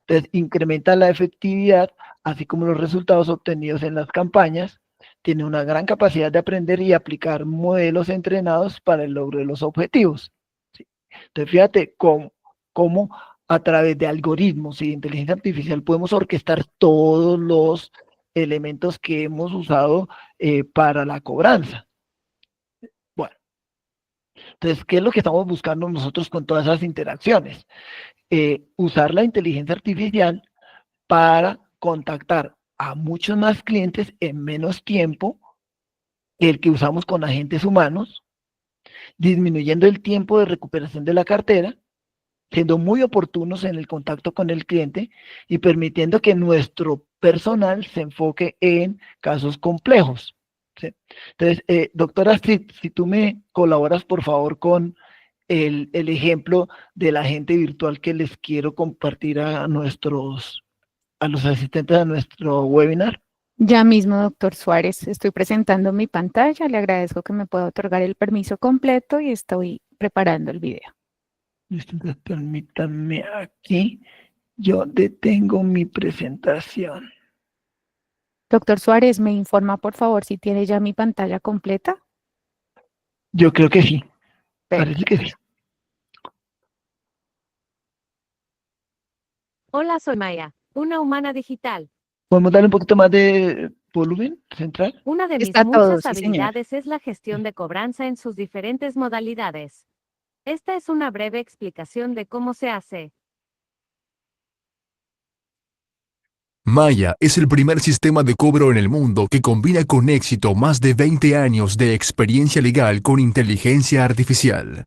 B: Entonces, incrementa la efectividad, así como los resultados obtenidos en las campañas. Tiene una gran capacidad de aprender y aplicar modelos entrenados para el logro de los objetivos. ¿Sí? Entonces, fíjate cómo a través de algoritmos y de inteligencia artificial podemos orquestar todos los elementos que hemos usado para la cobranza. Bueno, entonces, ¿qué es lo que estamos buscando nosotros con todas esas interacciones? Usar la inteligencia artificial para contactar a muchos más clientes en menos tiempo que el que usamos con agentes humanos, disminuyendo el tiempo de recuperación de la cartera, siendo muy oportunos en el contacto con el cliente y permitiendo que nuestro personal se enfoque en casos complejos. ¿Sí? Entonces, doctora, si tú me colaboras, por favor, con el ejemplo del agente virtual que les quiero compartir a los asistentes a nuestro webinar.
A: Ya mismo, doctor Suárez, estoy presentando mi pantalla. Le agradezco que me pueda otorgar el permiso completo y estoy preparando el video.
B: Entonces, permítanme aquí, yo detengo mi presentación.
A: Doctor Suárez, ¿me informa, por favor, si tiene ya mi pantalla completa?
B: Yo creo que sí, parece que sí.
A: Perfecto.
C: Hola, soy Maya, una humana digital.
B: ¿Podemos darle un poquito más de volumen central?
C: Una de mis
A: Está todo,
C: muchas
A: sí, señor.
C: habilidades es la gestión de cobranza en sus diferentes modalidades. Esta es una breve explicación de cómo se hace.
D: Maya es el primer sistema de cobro en el mundo que combina con éxito más de 20 años de experiencia legal con inteligencia artificial.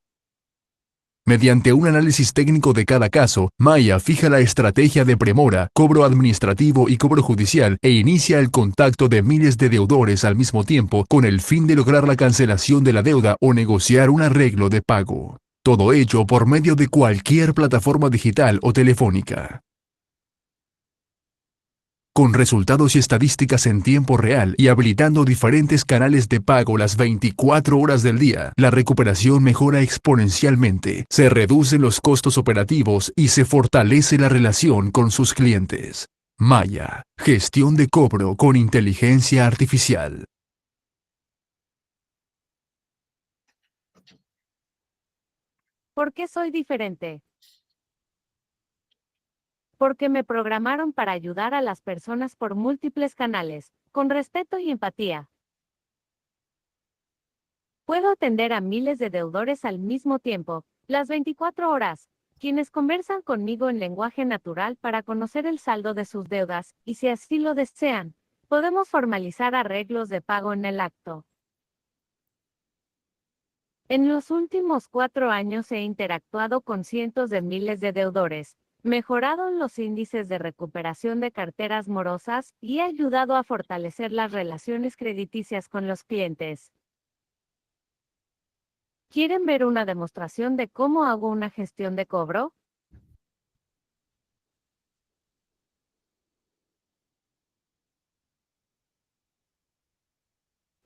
D: Mediante un análisis técnico de cada caso, Maya fija la estrategia de premora, cobro administrativo y cobro judicial e inicia el contacto de miles de deudores al mismo tiempo con el fin de lograr la cancelación de la deuda o negociar un arreglo de pago. Todo ello por medio de cualquier plataforma digital o telefónica. Con resultados y estadísticas en tiempo real y habilitando diferentes canales de pago las 24 horas del día, la recuperación mejora exponencialmente, se reducen los costos operativos y se fortalece la relación con sus clientes. Maya, gestión de cobro con inteligencia artificial.
C: ¿Por qué soy diferente? Porque me programaron para ayudar a las personas por múltiples canales, con respeto y empatía. Puedo atender a miles de deudores al mismo tiempo, las 24 horas, quienes conversan conmigo en lenguaje natural para conocer el saldo de sus deudas, y si así lo desean, podemos formalizar arreglos de pago en el acto. En los últimos 4 años he interactuado con cientos de miles de deudores, mejorado los índices de recuperación de carteras morosas y ha ayudado a fortalecer las relaciones crediticias con los clientes. ¿Quieren ver una demostración de cómo hago una gestión de cobro?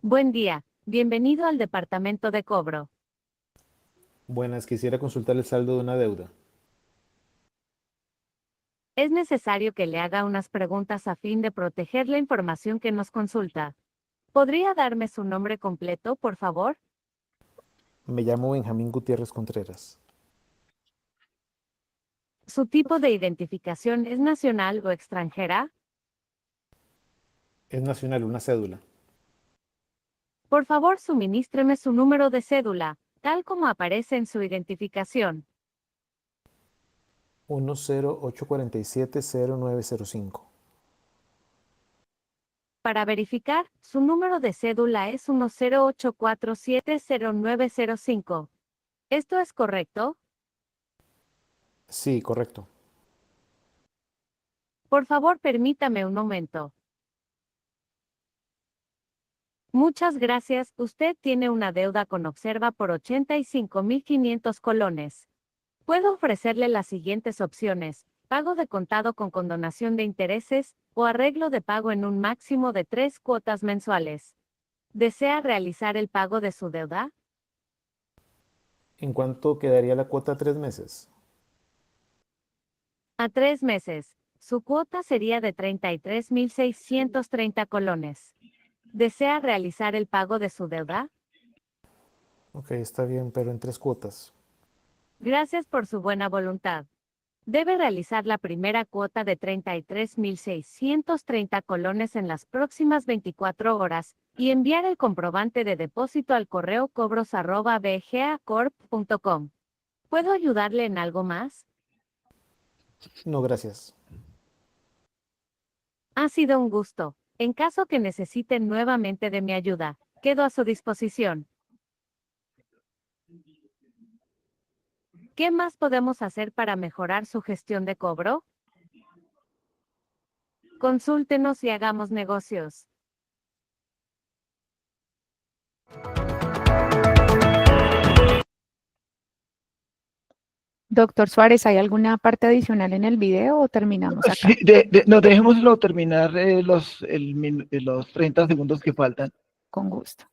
C: Buen día, bienvenido al departamento de cobro.
E: Buenas, quisiera consultar el saldo de una deuda.
C: Es necesario que le haga unas preguntas a fin de proteger la información que nos consulta. ¿Podría darme su nombre completo, por favor?
E: Me llamo Benjamín Gutiérrez Contreras.
C: ¿Su tipo de identificación es nacional o extranjera?
E: Es nacional, una cédula.
C: Por favor, suministreme su número de cédula, tal como aparece en su identificación.
E: 108470905.
C: Para verificar, su número de cédula es 108470905. ¿Esto es correcto?
E: Sí, correcto.
C: Por favor, permítame un momento. Muchas gracias. Usted tiene una deuda con Observa por 85.500 colones. Puedo ofrecerle las siguientes opciones: pago de contado con condonación de intereses o arreglo de pago en un máximo de 3 cuotas mensuales. ¿Desea realizar el pago de su deuda?
E: ¿En cuánto quedaría la cuota a 3 meses?
C: A 3 meses. Su cuota sería de 33.630 colones. ¿Desea realizar el pago de su deuda?
E: Ok, está bien, pero en 3 cuotas.
C: Gracias por su buena voluntad. Debe realizar la primera cuota de 33.630 colones en las próximas 24 horas y enviar el comprobante de depósito al correo cobros@bgacorp.com. ¿Puedo ayudarle en algo más?
E: No, gracias.
C: Ha sido un gusto. En caso que necesiten nuevamente de mi ayuda, quedo a su disposición. ¿Qué más podemos hacer para mejorar su gestión de cobro? Consúltenos y hagamos negocios.
A: Doctor Suárez, ¿hay alguna parte adicional en el video o terminamos acá?
B: Sí, no, dejémoslo terminar los 30 segundos que faltan.
A: Con gusto.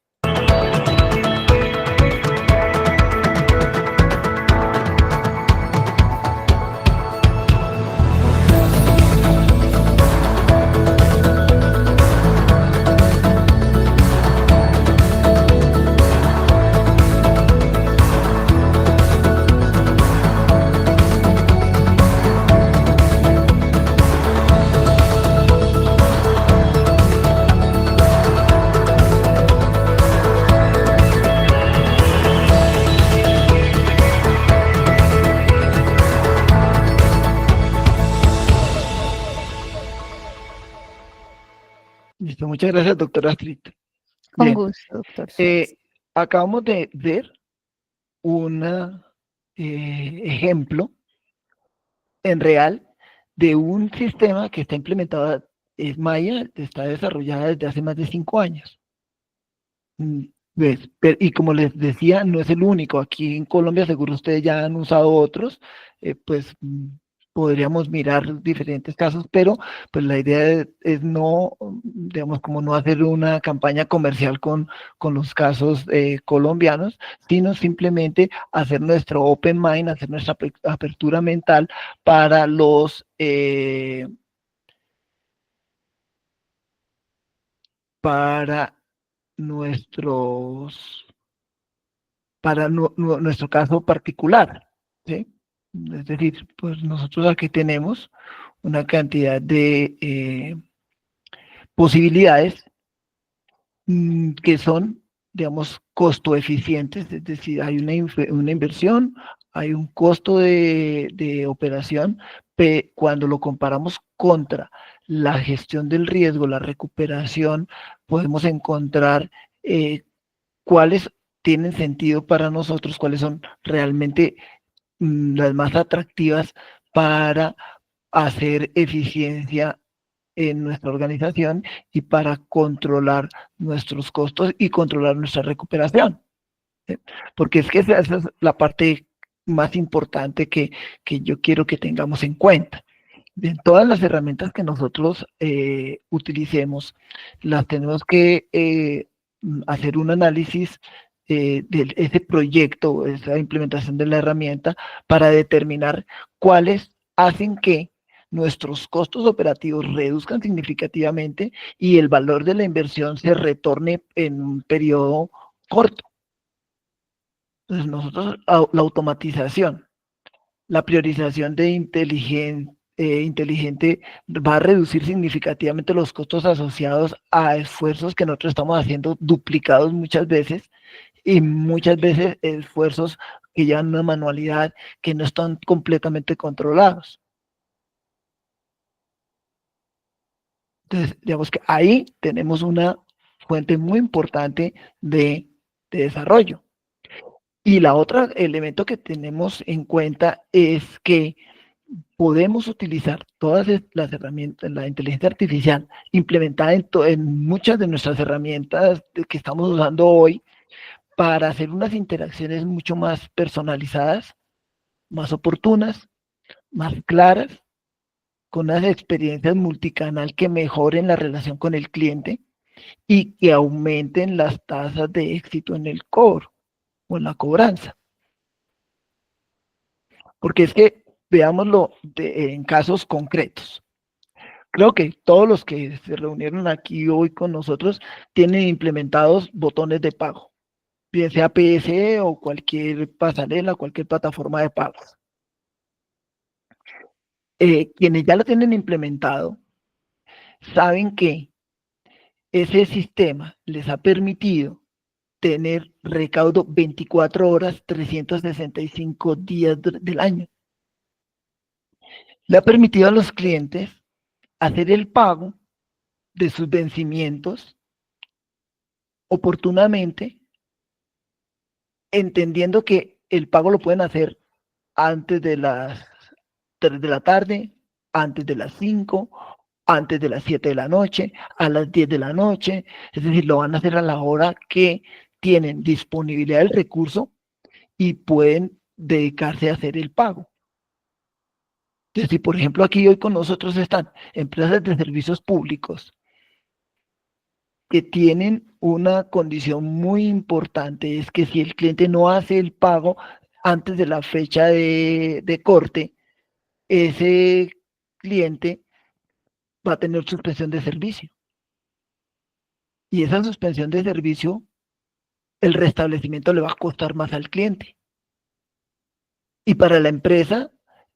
B: Listo, muchas gracias, doctora Astrid.
A: Con
B: Bien,
A: gusto, doctor Suárez.
B: acabamos de ver un ejemplo en real de un sistema que está implementado, es Maya, está desarrollada desde hace más de 5 años. ¿Ves? Y como les decía, no es el único. Aquí en Colombia seguro ustedes ya han usado otros, pues podríamos mirar diferentes casos, pero pues la idea es no, digamos, como no hacer una campaña comercial con los casos colombianos, sino simplemente hacer nuestro open mind, hacer nuestra apertura mental para para nuestro caso particular, ¿sí? Es decir, pues nosotros aquí tenemos una cantidad de posibilidades que son, digamos, costo eficientes, es decir, hay una inversión, hay un costo de operación, cuando lo comparamos contra la gestión del riesgo, la recuperación, podemos encontrar cuáles tienen sentido para nosotros, cuáles son realmente las más atractivas para hacer eficiencia en nuestra organización y para controlar nuestros costos y controlar nuestra recuperación. ¿Sí? Porque es que esa es la parte más importante que yo quiero que tengamos en cuenta. Bien, todas las herramientas que nosotros utilicemos, las tenemos que hacer un análisis de ese proyecto, esa implementación de la herramienta, para determinar cuáles hacen que nuestros costos operativos reduzcan significativamente y el valor de la inversión se retorne en un periodo corto. Entonces nosotros, la automatización, la priorización de inteligente va a reducir significativamente los costos asociados a esfuerzos que nosotros estamos haciendo duplicados muchas veces y muchas veces esfuerzos que llevan una manualidad que no están completamente controlados. Entonces, digamos que ahí tenemos una fuente muy importante de desarrollo. Y la otra elemento que tenemos en cuenta es que podemos utilizar todas las herramientas, la inteligencia artificial implementada en muchas de nuestras herramientas que estamos usando hoy para hacer unas interacciones mucho más personalizadas, más oportunas, más claras, con unas experiencias multicanal que mejoren la relación con el cliente y que aumenten las tasas de éxito en el cobro o en la cobranza. Porque es que, veámoslo en casos concretos. Creo que todos los que se reunieron aquí hoy con nosotros tienen implementados botones de pago, bien sea PSE o cualquier pasarela, cualquier plataforma de pagos. Quienes ya lo tienen implementado saben que ese sistema les ha permitido tener recaudo 24 horas, 365 días del año. Le ha permitido a los clientes hacer el pago de sus vencimientos oportunamente, entendiendo que el pago lo pueden hacer antes de las 3 de la tarde, antes de las 5, antes de las 7 de la noche, a las 10 de la noche, es decir, lo van a hacer a la hora que tienen disponibilidad del recurso y pueden dedicarse a hacer el pago. Entonces, si por ejemplo aquí hoy con nosotros están empresas de servicios públicos que tienen una condición muy importante, es que si el cliente no hace el pago antes de la fecha de corte, ese cliente va a tener suspensión de servicio. Y esa suspensión de servicio, el restablecimiento le va a costar más al cliente. Y para la empresa,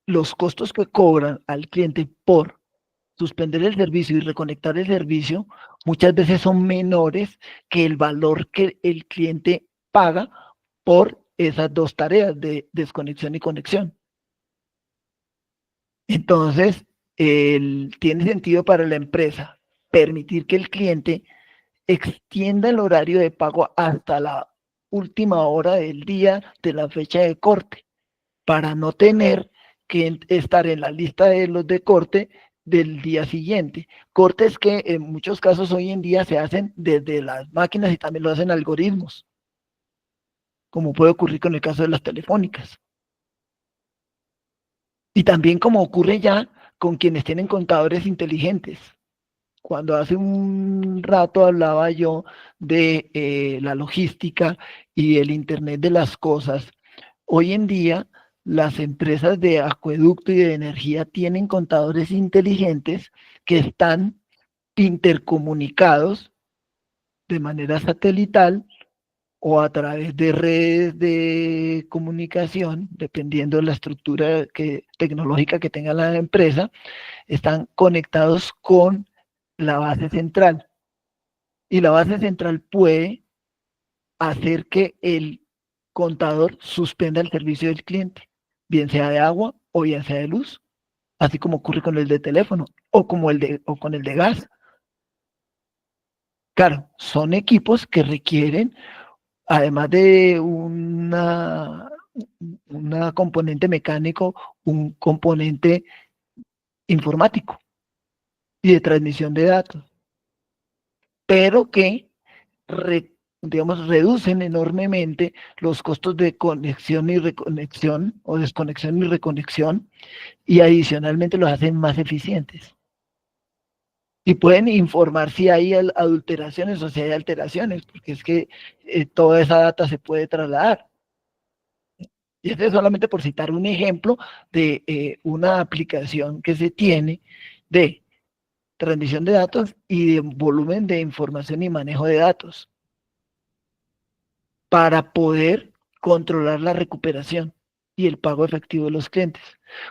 B: los costos que cobran al cliente por suspender el servicio y reconectar el servicio muchas veces son menores que el valor que el cliente paga por esas dos tareas de desconexión y conexión. Entonces, tiene sentido para la empresa permitir que el cliente extienda el horario de pago hasta la última hora del día de la fecha de corte, para no tener que estar en la lista de los de corte del día siguiente. Cortes que en muchos casos hoy en día se hacen desde las máquinas y también lo hacen algoritmos, como puede ocurrir con el caso de las telefónicas. Y también como ocurre ya con quienes tienen contadores inteligentes. Cuando hace un rato hablaba yo de la logística y el Internet de las cosas, hoy en día las empresas de acueducto y de energía tienen contadores inteligentes que están intercomunicados de manera satelital o a través de redes de comunicación, dependiendo de la estructura tecnológica que tenga la empresa, están conectados con la base central. Y la base central puede hacer que el contador suspenda el servicio del cliente, bien sea de agua o bien sea de luz, así como ocurre con el de teléfono o con el de gas. Claro, son equipos que requieren, además de una una componente mecánico, un componente informático y de transmisión de datos, pero que digamos, reducen enormemente los costos de conexión y reconexión, o desconexión y reconexión, y adicionalmente los hacen más eficientes. Y pueden informar si hay adulteraciones o si hay alteraciones, porque es que toda esa data se puede trasladar. Y este es solamente por citar un ejemplo de una aplicación que se tiene de transmisión de datos y de volumen de información y manejo de datos para poder controlar la recuperación y el pago efectivo de los clientes,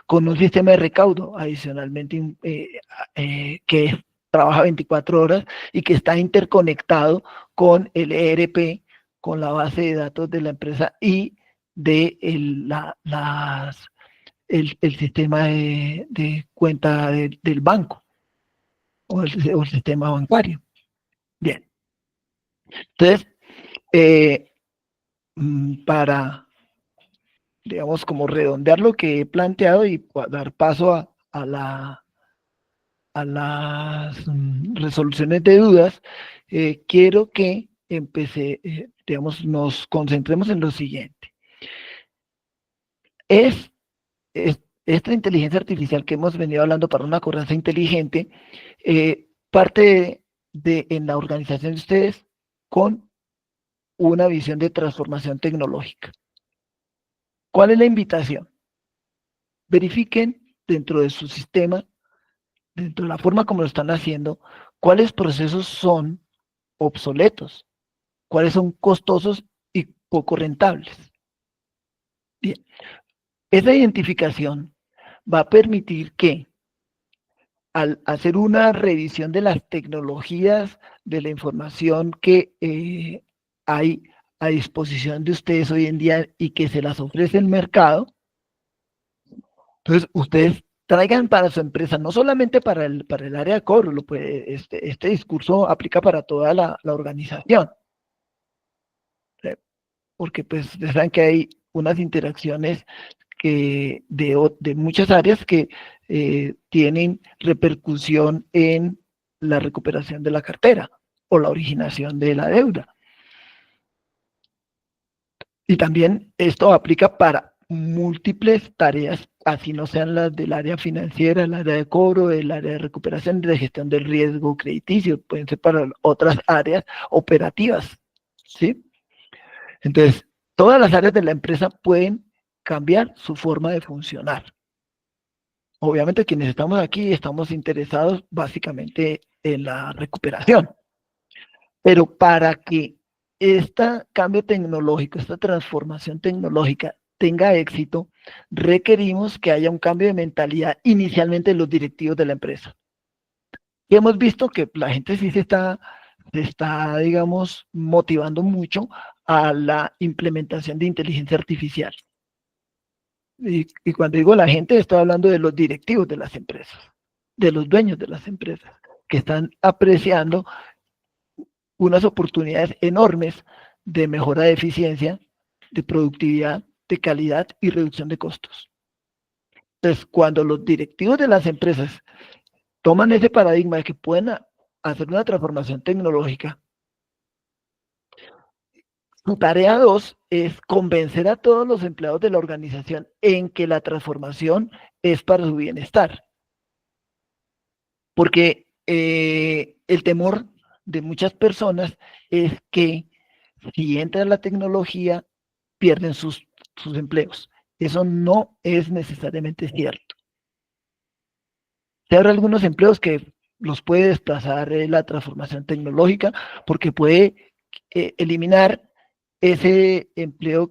B: con un sistema de recaudo adicionalmente que trabaja 24 horas y que está interconectado con el ERP, con la base de datos de la empresa y de el sistema de cuenta del banco o el sistema bancario. Bien. Entonces, para, digamos, como redondear lo que he planteado y dar paso a las resoluciones de dudas, quiero que digamos, nos concentremos en lo siguiente. Es esta inteligencia artificial que hemos venido hablando para una cobranza inteligente, parte en la organización de ustedes con una visión de transformación tecnológica. ¿Cuál es la invitación? Verifiquen dentro de su sistema, dentro de la forma como lo están haciendo, cuáles procesos son obsoletos, cuáles son costosos y poco rentables. Bien, esa identificación va a permitir que al hacer una revisión de las tecnologías de la información que hay a disposición de ustedes hoy en día y que se las ofrece el mercado, entonces ustedes traigan para su empresa, no solamente para el área de cobro, este discurso aplica para toda la organización, porque pues ustedes saben que hay unas interacciones de muchas áreas que tienen repercusión en la recuperación de la cartera o la originación de la deuda. Y también esto aplica para múltiples tareas, así no sean las del área financiera, el área de cobro, el área de recuperación, de gestión del riesgo crediticio, pueden ser para otras áreas operativas, ¿sí? Entonces, todas las áreas de la empresa pueden cambiar su forma de funcionar. Obviamente quienes estamos aquí estamos interesados básicamente en la recuperación, pero para que este cambio tecnológico, esta transformación tecnológica tenga éxito, requerimos que haya un cambio de mentalidad inicialmente de los directivos de la empresa. Y hemos visto que la gente sí se está, digamos, motivando mucho a la implementación de inteligencia artificial. Y cuando digo la gente, estoy hablando de los directivos de las empresas, de los dueños de las empresas, que están apreciando unas oportunidades enormes de mejora de eficiencia, de productividad, de calidad y reducción de costos. Entonces, cuando los directivos de las empresas toman ese paradigma de que pueden hacer una transformación tecnológica, su tarea 2 es convencer a todos los empleados de la organización en que la transformación es para su bienestar. Porque el temor de muchas personas es que si entra la tecnología, pierden sus empleos. Eso no es necesariamente cierto. Se habrá algunos empleos que los puede desplazar la transformación tecnológica porque puede eliminar ese empleo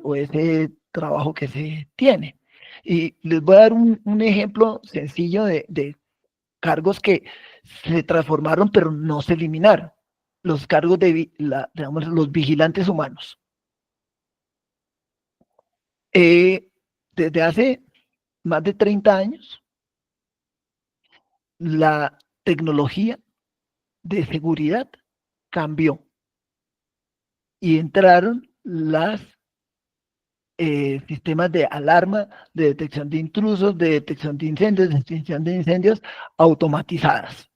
B: o ese trabajo que se tiene. Y les voy a dar un ejemplo sencillo de cargos que se transformaron pero no se eliminaron. Los cargos digamos, los vigilantes humanos. Desde hace más de 30 años, la tecnología de seguridad cambió y entraron las sistemas de alarma, de detección de intrusos, de detección de incendios, de extinción de incendios automatizadas.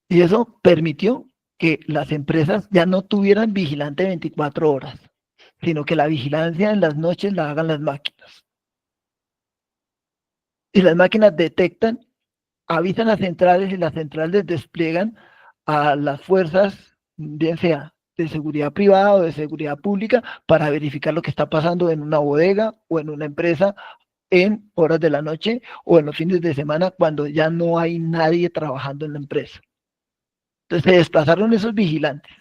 B: Y eso permitió que las empresas ya no tuvieran vigilante 24 horas, sino que la vigilancia en las noches la hagan las máquinas. Y las máquinas detectan, avisan a centrales y las centrales despliegan a las fuerzas, bien sea de seguridad privada o de seguridad pública, para verificar lo que está pasando en una bodega o en una empresa en horas de la noche o en los fines de semana cuando ya no hay nadie trabajando en la empresa. Entonces se desplazaron esos vigilantes.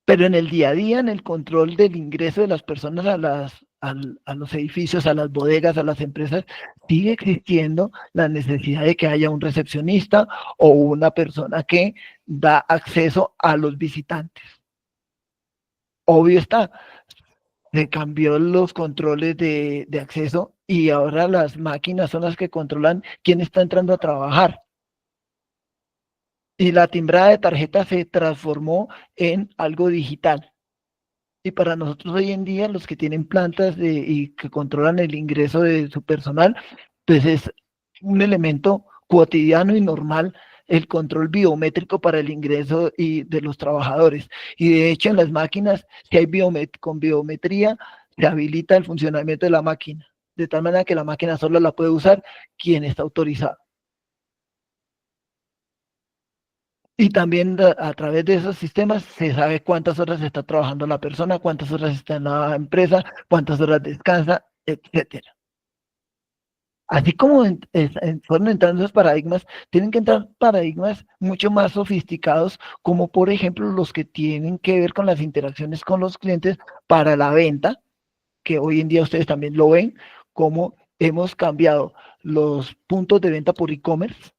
B: Pero en el día a día, en el control del ingreso de las personas a los edificios, a las bodegas, a las empresas, sigue existiendo la necesidad de que haya un recepcionista o una persona que da acceso a los visitantes. Obvio está, se cambió los controles de acceso y ahora las máquinas son las que controlan quién está entrando a trabajar. Y la timbrada de tarjeta se transformó en algo digital. Y para nosotros hoy en día, los que tienen plantas y que controlan el ingreso de su personal, pues es un elemento cotidiano y normal el control biométrico para el ingreso de los trabajadores. Y de hecho, en las máquinas, si hay con biometría, se habilita el funcionamiento de la máquina, de tal manera que la máquina solo la puede usar quien está autorizado. Y también a través de esos sistemas se sabe cuántas horas está trabajando la persona, cuántas horas está en la empresa, cuántas horas descansa, etcétera. Así como fueron entrando esos paradigmas, tienen que entrar paradigmas mucho más sofisticados, como por ejemplo los que tienen que ver con las interacciones con los clientes para la venta, que hoy en día ustedes también lo ven, como hemos cambiado los puntos de venta por e-commerce.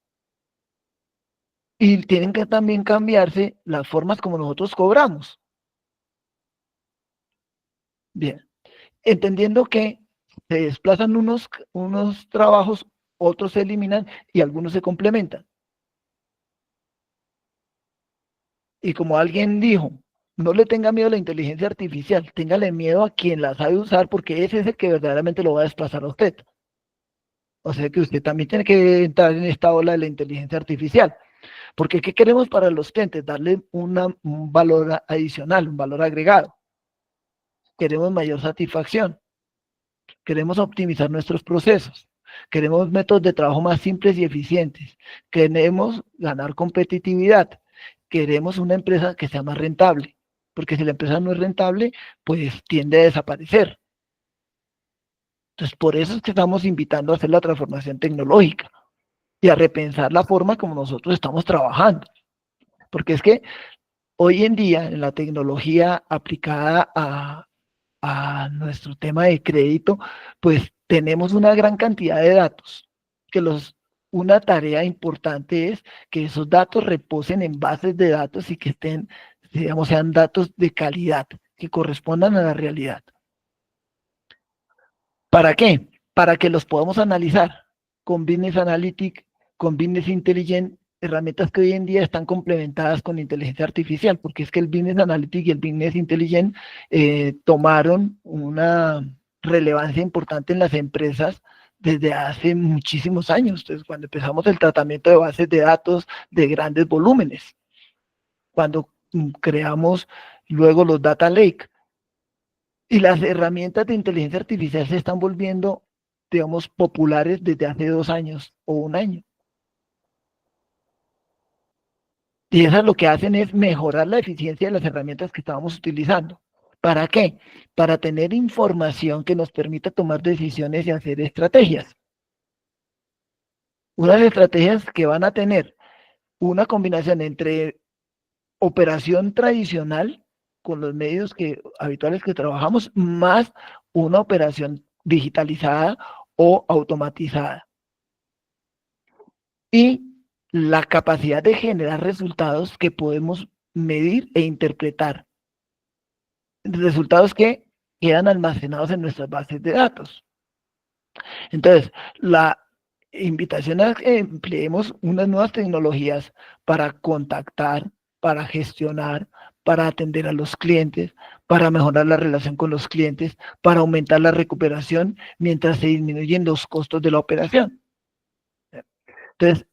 B: Y tienen que también cambiarse las formas como nosotros cobramos. Bien, entendiendo que se desplazan unos trabajos, otros se eliminan y algunos se complementan. Y como alguien dijo, no le tenga miedo a la inteligencia artificial, téngale miedo a quien la sabe usar porque ese es el que verdaderamente lo va a desplazar a usted. O sea que usted también tiene que entrar en esta ola de la inteligencia artificial. Porque ¿qué queremos para los clientes? Darle un valor adicional, un valor agregado. Queremos mayor satisfacción. Queremos optimizar nuestros procesos. Queremos métodos de trabajo más simples y eficientes. Queremos ganar competitividad. Queremos una empresa que sea más rentable. Porque si la empresa no es rentable, pues tiende a desaparecer. Entonces, por eso es que estamos invitando a hacer la transformación tecnológica y a repensar la forma como nosotros estamos trabajando. Porque es que hoy en día, en la tecnología aplicada a nuestro tema de crédito, pues tenemos una gran cantidad de datos, una tarea importante es que esos datos reposen en bases de datos y que estén, digamos, sean datos de calidad, que correspondan a la realidad. ¿Para qué? Para que los podamos analizar con Business Analytics, con Business Intelligence, herramientas que hoy en día están complementadas con inteligencia artificial, porque es que el Business Analytics y el Business Intelligence tomaron una relevancia importante en las empresas desde hace muchísimos años. Entonces, cuando empezamos el tratamiento de bases de datos de grandes volúmenes, cuando creamos luego los Data Lake, y las herramientas de inteligencia artificial se están volviendo, digamos, populares desde hace 2 años o 1 año. Y esas lo que hacen es mejorar la eficiencia de las herramientas que estábamos utilizando. ¿Para qué? Para tener información que nos permita tomar decisiones y hacer estrategias. Unas estrategias que van a tener una combinación entre operación tradicional con los medios habituales que trabajamos, más una operación digitalizada o automatizada. Y la capacidad de generar resultados que podemos medir e interpretar. Resultados que quedan almacenados en nuestras bases de datos. Entonces, la invitación a que empleemos unas nuevas tecnologías para contactar, para gestionar, para atender a los clientes, para mejorar la relación con los clientes, para aumentar la recuperación mientras se disminuyen los costos de la operación. Entonces,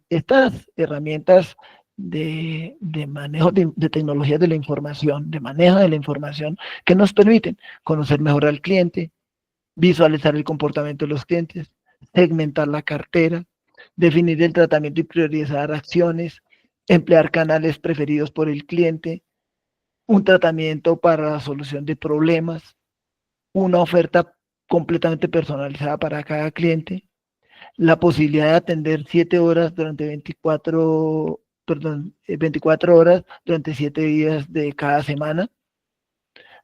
B: estas herramientas de manejo de tecnologías de la información, de manejo de la información, que nos permiten conocer mejor al cliente, visualizar el comportamiento de los clientes, segmentar la cartera, definir el tratamiento y priorizar acciones, emplear canales preferidos por el cliente, un tratamiento para la solución de problemas, una oferta completamente personalizada para cada cliente, la posibilidad de atender 7 horas durante 24 horas durante 7 días de cada semana,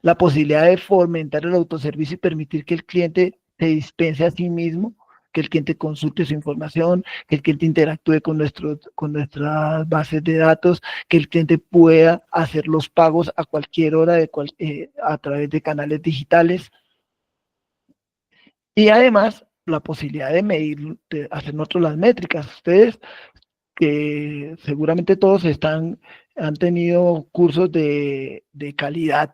B: la posibilidad de fomentar el autoservicio y permitir que el cliente se dispense a sí mismo, que el cliente consulte su información, que el cliente interactúe con nuestras bases de datos, que el cliente pueda hacer los pagos a cualquier hora a través de canales digitales. Y además, la posibilidad de medir, de hacer nosotros las métricas. Ustedes, que seguramente todos han tenido cursos de calidad,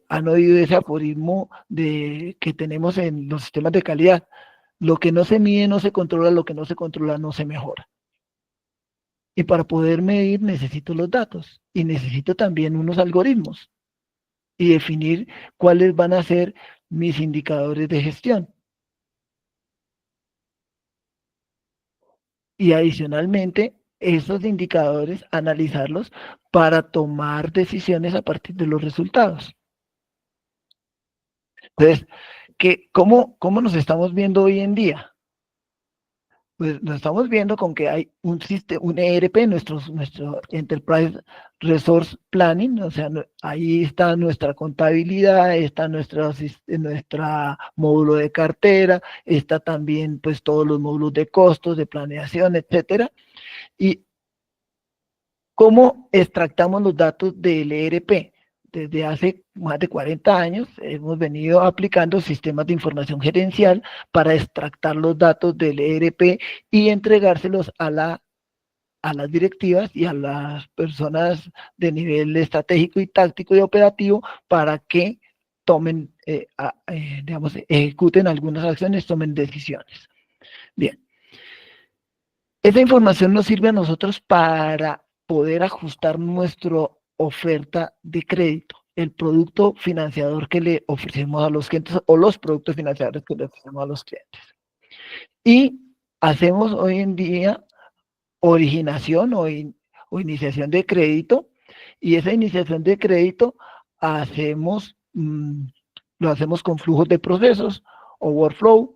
B: han oído ese aforismo que tenemos en los sistemas de calidad. Lo que no se mide no se controla, lo que no se controla no se mejora. Y para poder medir necesito los datos y necesito también unos algoritmos y definir cuáles van a ser mis indicadores de gestión. Y adicionalmente, esos indicadores, analizarlos para tomar decisiones a partir de los resultados. Entonces, ¿cómo nos estamos viendo hoy en día? Pues nos estamos viendo con que hay un ERP, nuestro Enterprise Resource Planning, o sea, ahí está nuestra contabilidad, está nuestra módulo de cartera, está también pues todos los módulos de costos, de planeación, etcétera. Y ¿cómo extractamos los datos del ERP? Desde hace más de 40 años hemos venido aplicando sistemas de información gerencial para extractar los datos del ERP y entregárselos a las directivas y a las personas de nivel estratégico y táctico y operativo para que tomen, ejecuten algunas acciones, tomen decisiones. Bien. Esa información nos sirve a nosotros para poder ajustar nuestra oferta de crédito, el producto financiador que le ofrecemos a los clientes o los productos financiadores que le ofrecemos a los clientes. Y hacemos hoy en día originación o iniciación de crédito, y esa iniciación de crédito lo hacemos con flujos de procesos o workflow.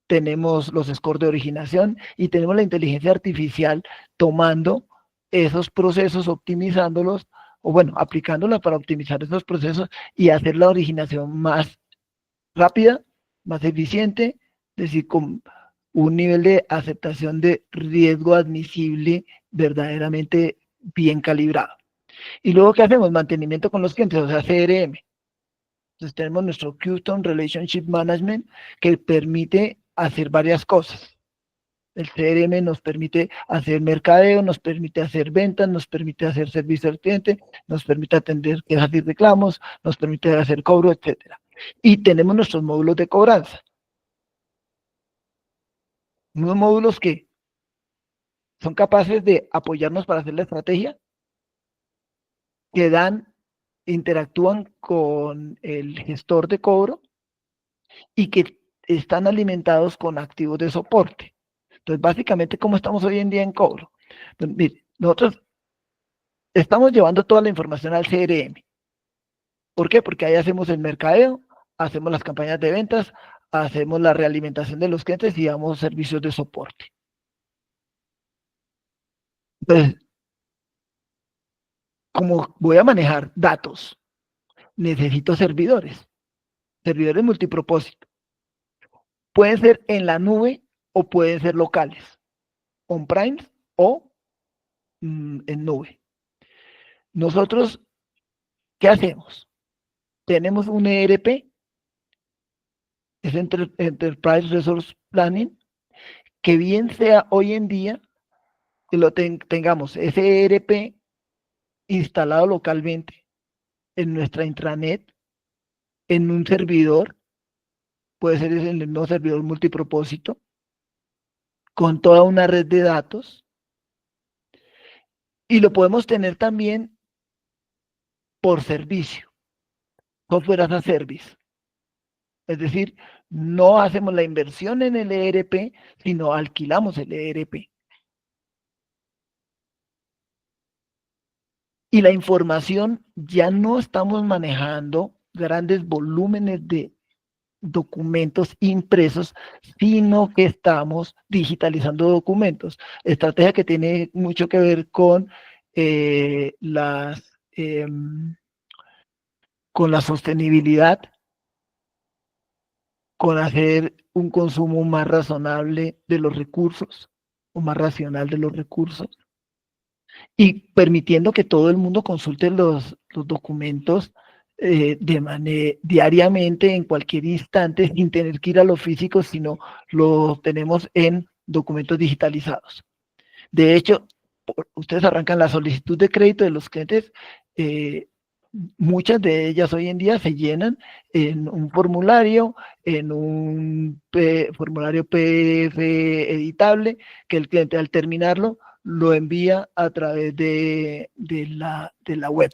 B: Tenemos los scores de originación y tenemos la inteligencia artificial tomando esos procesos, optimizándolos, o bueno, aplicándola para optimizar esos procesos y hacer la originación más rápida, más eficiente, es decir, con un nivel de aceptación de riesgo admisible verdaderamente bien calibrado. Y luego, ¿qué hacemos? Mantenimiento con los clientes, o sea, CRM. Entonces tenemos nuestro Customer Relationship Management que permite hacer varias cosas. El CRM nos permite hacer mercadeo, nos permite hacer ventas, nos permite hacer servicio al cliente, nos permite atender quejas y reclamos, nos permite hacer cobro, etc. Y tenemos nuestros módulos de cobranza. Unos módulos que son capaces de apoyarnos para hacer la estrategia, que interactúan con el gestor de cobro y que están alimentados con activos de soporte. Entonces, básicamente, ¿cómo estamos hoy en día en cobro? Pues, mire, nosotros estamos llevando toda la información al CRM. ¿Por qué? Porque ahí hacemos el mercadeo, hacemos las campañas de ventas, hacemos la realimentación de los clientes y damos servicios de soporte. Entonces, como voy a manejar datos, necesito servidores multipropósito. Pueden ser en la nube o pueden ser locales, on-prime o en nube. Nosotros, ¿qué hacemos? Tenemos un ERP, es Enterprise Resource Planning, que bien sea hoy en día que tengamos ese ERP instalado localmente en nuestra intranet, en un servidor, puede ser en el mismo servidor multipropósito, con toda una red de datos, y lo podemos tener también por servicio, software as a service. Es decir, no hacemos la inversión en el ERP, sino alquilamos el ERP. Y la información, ya no estamos manejando grandes volúmenes de documentos impresos, sino que estamos digitalizando documentos. Estrategia que tiene mucho que ver con con la sostenibilidad, con hacer un consumo más razonable de los recursos, o más racional de los recursos, y permitiendo que todo el mundo consulte los documentos diariamente, en cualquier instante, sin tener que ir a lo físico, sino lo tenemos en documentos digitalizados. De hecho, ustedes arrancan la solicitud de crédito de los clientes, muchas de ellas hoy en día se llenan en un formulario, en un formulario PDF editable, que el cliente al terminarlo lo envía a través de la web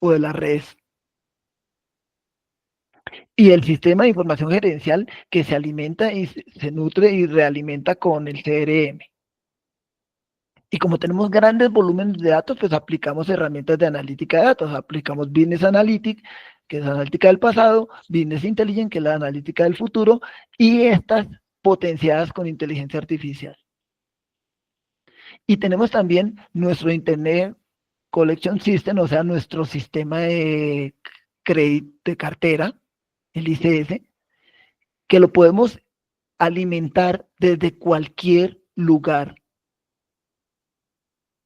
B: o de las redes. Y el sistema de información gerencial que se alimenta y se nutre y realimenta con el CRM. Y como tenemos grandes volúmenes de datos, pues aplicamos herramientas de analítica de datos. Aplicamos Business Analytics, que es analítica del pasado, Business Intelligence, que es la analítica del futuro, y estas potenciadas con inteligencia artificial. Y tenemos también nuestro Internet Collection System, o sea, nuestro sistema de crédito de cartera, el ICS, que lo podemos alimentar desde cualquier lugar.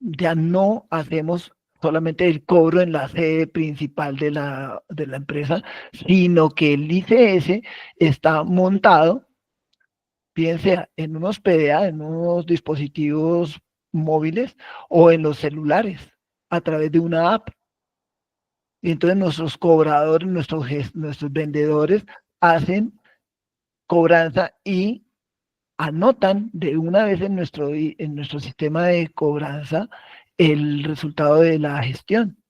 B: Ya no hacemos solamente el cobro en la sede principal de la empresa, sino que el ICS está montado, bien sea en unos PDA, en unos dispositivos móviles o en los celulares, a través de una app. Y entonces nuestros cobradores, nuestros vendedores hacen cobranza y anotan de una vez en nuestro sistema de cobranza el resultado de la gestión.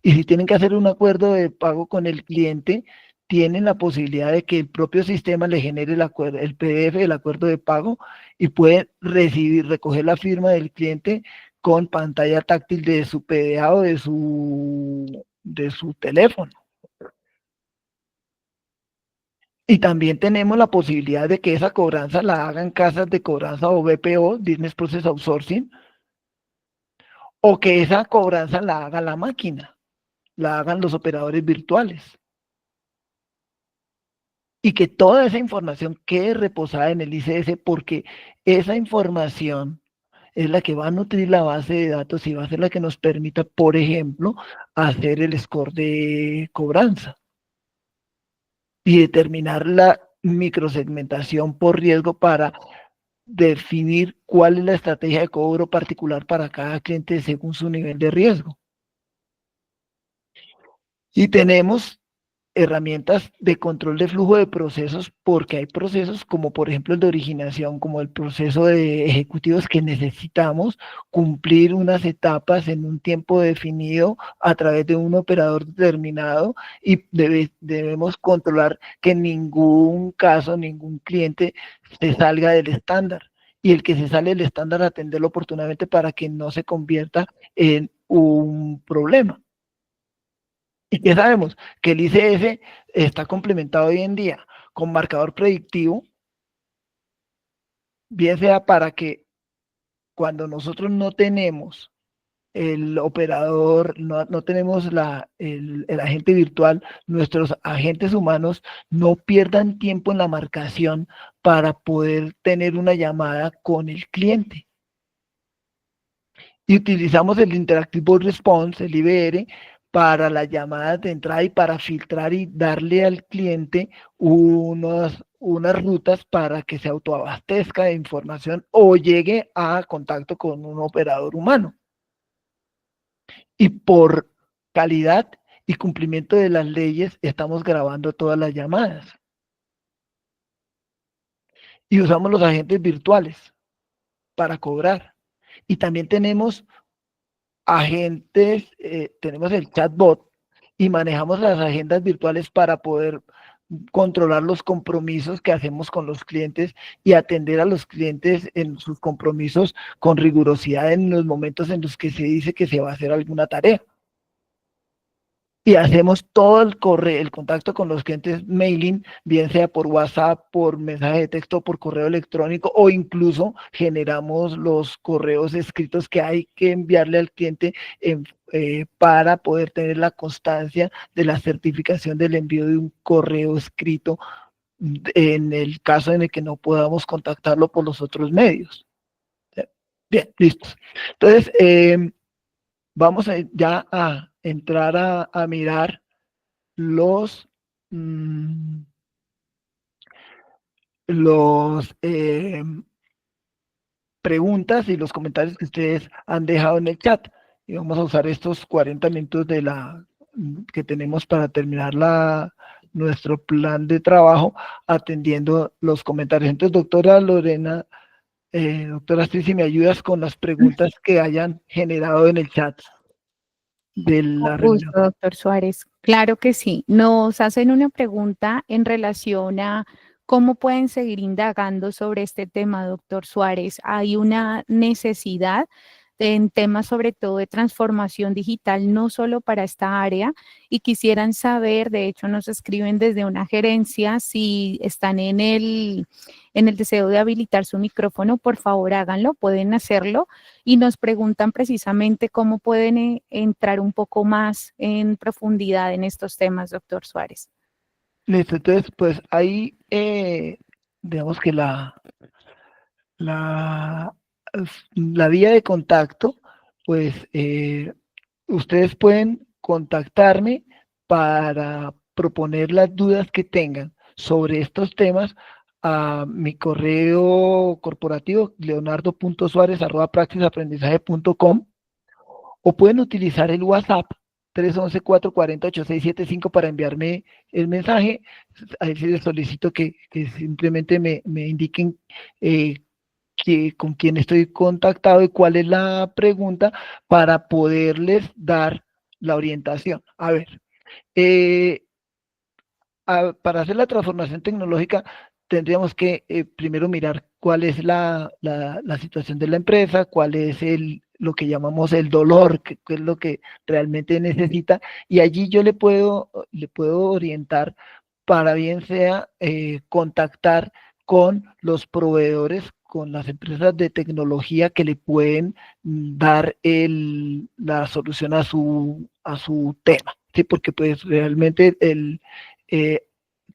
B: Y si tienen que hacer un acuerdo de pago con el cliente, tienen la posibilidad de que el propio sistema le genere el PDF del acuerdo de pago y pueden recoger la firma del cliente con pantalla táctil de su PDA o de su teléfono. Y también tenemos la posibilidad de que esa cobranza la hagan casas de cobranza o BPO, Business Process Outsourcing, o que esa cobranza la haga la máquina, la hagan los operadores virtuales. Y que toda esa información quede reposada en el ICS, porque esa información es la que va a nutrir la base de datos y va a ser la que nos permita, por ejemplo, hacer el score de cobranza y determinar la microsegmentación por riesgo para definir cuál es la estrategia de cobro particular para cada cliente según su nivel de riesgo. Y tenemos herramientas de control de flujo de procesos, porque hay procesos como por ejemplo el de originación, como el proceso de ejecutivos, que necesitamos cumplir unas etapas en un tiempo definido a través de un operador determinado, y debemos controlar que en ningún caso, ningún cliente se salga del estándar, y el que se sale del estándar atenderlo oportunamente para que no se convierta en un problema. ¿Y qué sabemos? Que el ICS está complementado hoy en día con marcador predictivo, bien sea para que cuando nosotros no tenemos el operador, no tenemos el agente virtual, nuestros agentes humanos no pierdan tiempo en la marcación para poder tener una llamada con el cliente. Y utilizamos el Interactive Voice Response, el IVR, para las llamadas de entrada y para filtrar y darle al cliente unas rutas para que se autoabastezca de información o llegue a contacto con un operador humano. Y por calidad y cumplimiento de las leyes estamos grabando todas las llamadas. Y usamos los agentes virtuales para cobrar. Y también tenemos agentes, tenemos el chatbot y manejamos las agendas virtuales para poder controlar los compromisos que hacemos con los clientes y atender a los clientes en sus compromisos con rigurosidad en los momentos en los que se dice que se va a hacer alguna tarea. Y hacemos todo el contacto con los clientes mailing, bien sea por WhatsApp, por mensaje de texto, por correo electrónico, o incluso generamos los correos escritos que hay que enviarle al cliente para poder tener la constancia de la certificación del envío de un correo escrito en el caso en el que no podamos contactarlo por los otros medios. Bien, listos. Entonces, vamos ya a entrar a mirar los preguntas y los comentarios que ustedes han dejado en el chat. Y vamos a usar estos 40 minutos que tenemos para terminar nuestro plan de trabajo atendiendo los comentarios. Entonces, doctora Lorena, doctora Astrid, si me ayudas con las preguntas que hayan generado en el chat de la
A: Con
B: reunión.
A: gusto, doctor Suárez. Claro que sí. Nos hacen una pregunta en relación a cómo pueden seguir indagando sobre este tema, doctor Suárez. Hay una necesidad en temas sobre todo de transformación digital, no solo para esta área, y quisieran saber, de hecho nos escriben desde una gerencia, si están en el deseo de habilitar su micrófono, por favor háganlo, pueden hacerlo, y nos preguntan precisamente cómo pueden entrar un poco más en profundidad en estos temas, doctor Suárez.
B: Listo, entonces pues ahí digamos que la vía de contacto, pues ustedes pueden contactarme para proponer las dudas que tengan sobre estos temas a mi correo corporativo leonardo.suarez@praxisaprendizaje.com, o pueden utilizar el WhatsApp 311-440-8675 para enviarme el mensaje. A ver si les solicito que simplemente me indiquen con quién estoy contactado y cuál es la pregunta para poderles dar la orientación. A ver, para hacer la transformación tecnológica tendríamos que primero mirar cuál es la situación de la empresa, cuál es lo que llamamos el dolor, qué es lo que realmente necesita, y allí yo le puedo orientar para bien sea contactar con los proveedores, con las empresas de tecnología que le pueden dar la solución a su tema, ¿sí? Porque pues realmente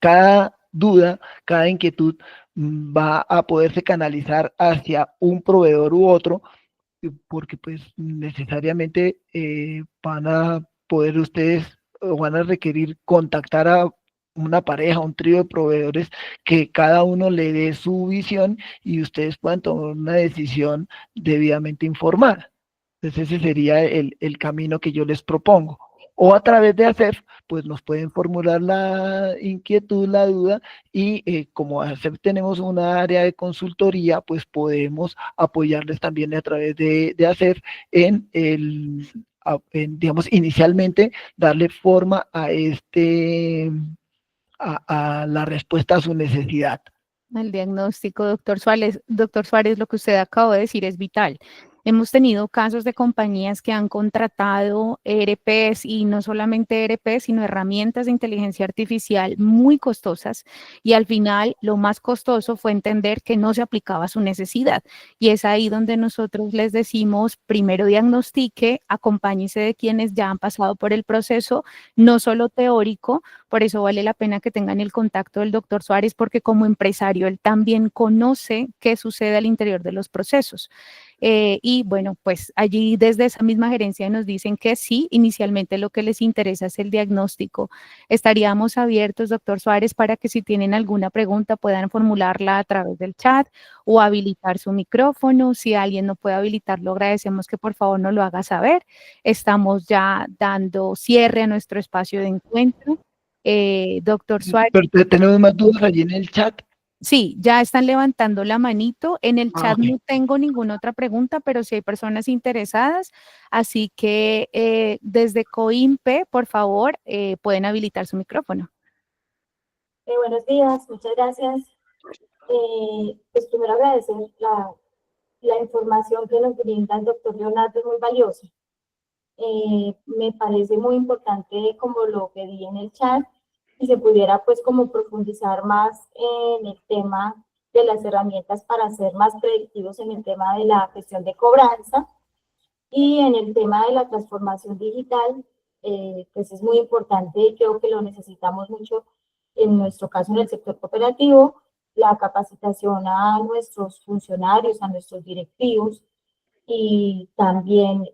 B: cada duda, cada inquietud va a poderse canalizar hacia un proveedor u otro, porque pues necesariamente van a poder ustedes o van a requerir contactar a una pareja, un trío de proveedores que cada uno le dé su visión y ustedes puedan tomar una decisión debidamente informada. Entonces ese sería el camino que yo les propongo. O a través de ACEF, pues nos pueden formular la inquietud, la duda, y como ACEF tenemos una área de consultoría, pues podemos apoyarles también a través de ACEF digamos, inicialmente darle forma a la respuesta a su necesidad.
A: El diagnóstico, doctor Suárez. Doctor Suárez, lo que usted acabó de decir es vital. Hemos tenido casos de compañías que han contratado ERPs y no solamente ERPs, sino herramientas de inteligencia artificial muy costosas, y al final lo más costoso fue entender que no se aplicaba a su necesidad. Y es ahí donde nosotros les decimos, primero diagnostique, acompáñese de quienes ya han pasado por el proceso, no solo teórico. Por eso vale la pena que tengan el contacto del doctor Suárez, porque como empresario él también conoce qué sucede al interior de los procesos. Y bueno, pues allí desde esa misma gerencia nos dicen que sí, inicialmente lo que les interesa es el diagnóstico. Estaríamos abiertos, doctor Suárez, para que si tienen alguna pregunta puedan formularla a través del chat o habilitar su micrófono. Si alguien no puede habilitarlo, agradecemos que por favor nos lo haga saber. Estamos ya dando cierre a nuestro espacio de encuentro. Doctor Suárez.
B: Pero tenemos más dudas allí en el chat.
A: Sí, ya están levantando la manito. En el chat
B: Ok.
A: no tengo ninguna otra pregunta, pero sí hay personas interesadas. Así que desde COIMPE, por favor, pueden habilitar su micrófono.
F: Buenos días, muchas gracias. Pues primero agradecer la información que nos brinda el doctor Leonardo, es muy valiosa. Me parece muy importante como lo que vi en el chat, si se pudiera pues como profundizar más en el tema de las herramientas para ser más predictivos en el tema de la gestión de cobranza y en el tema de la transformación digital, pues es muy importante y creo que lo necesitamos mucho en nuestro caso en el sector cooperativo, la capacitación a nuestros funcionarios, a nuestros directivos, y también,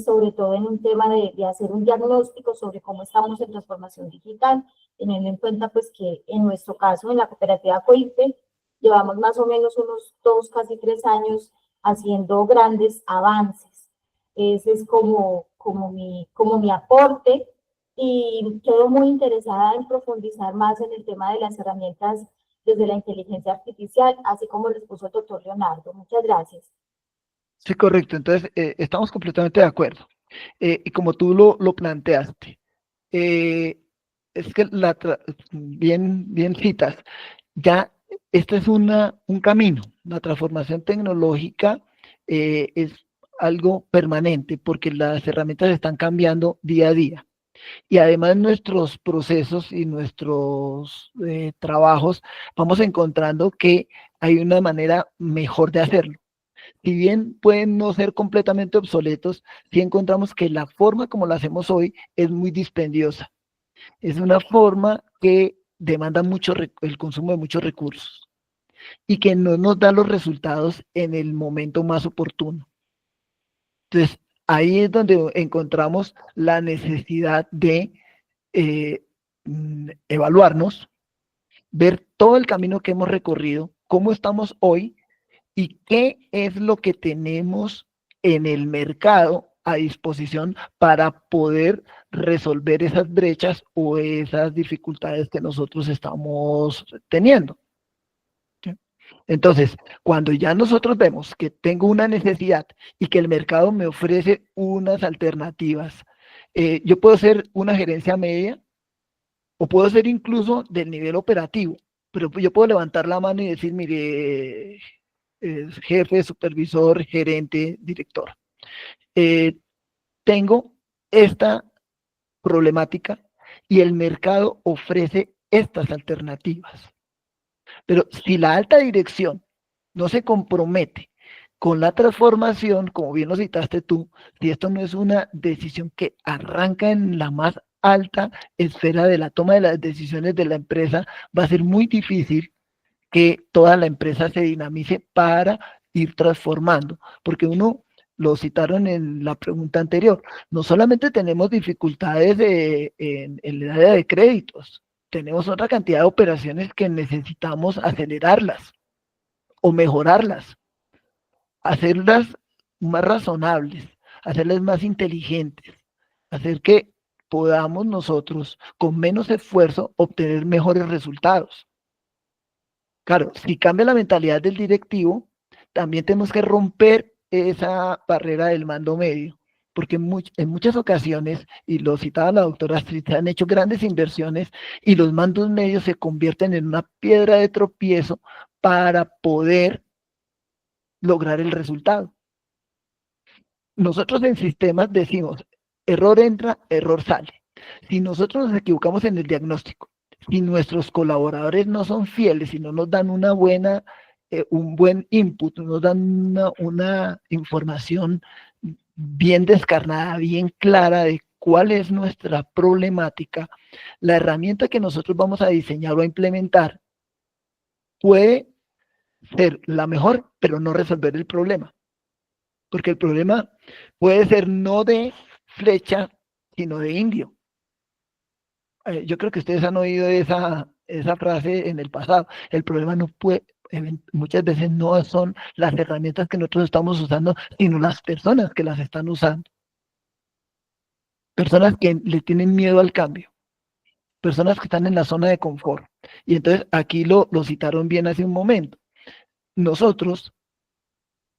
F: sobre todo en un tema de hacer un diagnóstico sobre cómo estamos en transformación digital, teniendo en cuenta pues que en nuestro caso, en la cooperativa COIPE, llevamos más o menos unos 2, casi 3 años haciendo grandes avances. Ese es como mi aporte y quedo muy interesada en profundizar más en el tema de las herramientas desde la inteligencia artificial, así como lo expuso el doctor Leonardo. Muchas gracias.
B: Sí, correcto. Entonces, estamos completamente de acuerdo. Y como tú lo planteaste, es que bien citas, ya este es un camino. La transformación tecnológica es algo permanente porque las herramientas están cambiando día a día. Y además nuestros procesos y nuestros trabajos vamos encontrando que hay una manera mejor de hacerlo. Si bien pueden no ser completamente obsoletos, sí encontramos que la forma como lo hacemos hoy es muy dispendiosa. Es una forma que demanda mucho el consumo de muchos recursos y que no nos da los resultados en el momento más oportuno. Entonces, ahí es donde encontramos la necesidad de evaluarnos, ver todo el camino que hemos recorrido, cómo estamos hoy y qué es lo que tenemos en el mercado a disposición para poder resolver esas brechas o esas dificultades que nosotros estamos teniendo. ¿Sí? Entonces, cuando ya nosotros vemos que tengo una necesidad y que el mercado me ofrece unas alternativas, yo puedo ser una gerencia media o puedo ser incluso del nivel operativo, pero yo puedo levantar la mano y decir, mire, jefe, supervisor, gerente, director, tengo esta problemática y el mercado ofrece estas alternativas. Pero si la alta dirección no se compromete con la transformación, como bien lo citaste tú, si esto no es una decisión que arranca en la más alta esfera de la toma de las decisiones de la empresa, va a ser muy difícil que toda la empresa se dinamice para ir transformando, porque uno, lo citaron en la pregunta anterior, no solamente tenemos dificultades en el área de créditos, tenemos otra cantidad de operaciones que necesitamos acelerarlas o mejorarlas, hacerlas más razonables, hacerlas más inteligentes, hacer que podamos nosotros con menos esfuerzo obtener mejores resultados. Claro, si cambia la mentalidad del directivo, también tenemos que romper esa barrera del mando medio, porque en muchas ocasiones, y lo citaba la doctora Astrid, se han hecho grandes inversiones y los mandos medios se convierten en una piedra de tropiezo para poder lograr el resultado. Nosotros en sistemas decimos, error entra, error sale. Si nosotros nos equivocamos en el diagnóstico, si nuestros colaboradores no son fieles y no nos dan un buen input, nos dan una información bien descarnada, bien clara de cuál es nuestra problemática, la herramienta que nosotros vamos a diseñar o a implementar puede ser la mejor, pero no resolver el problema. porque el problema puede ser no de flecha, sino de indio. Yo creo que ustedes han oído esa frase en el pasado. El problema no puede, muchas veces no son las herramientas que nosotros estamos usando, sino las personas que las están usando. Personas que le tienen miedo al cambio. Personas que están en la zona de confort. Y entonces aquí lo citaron bien hace un momento. Nosotros,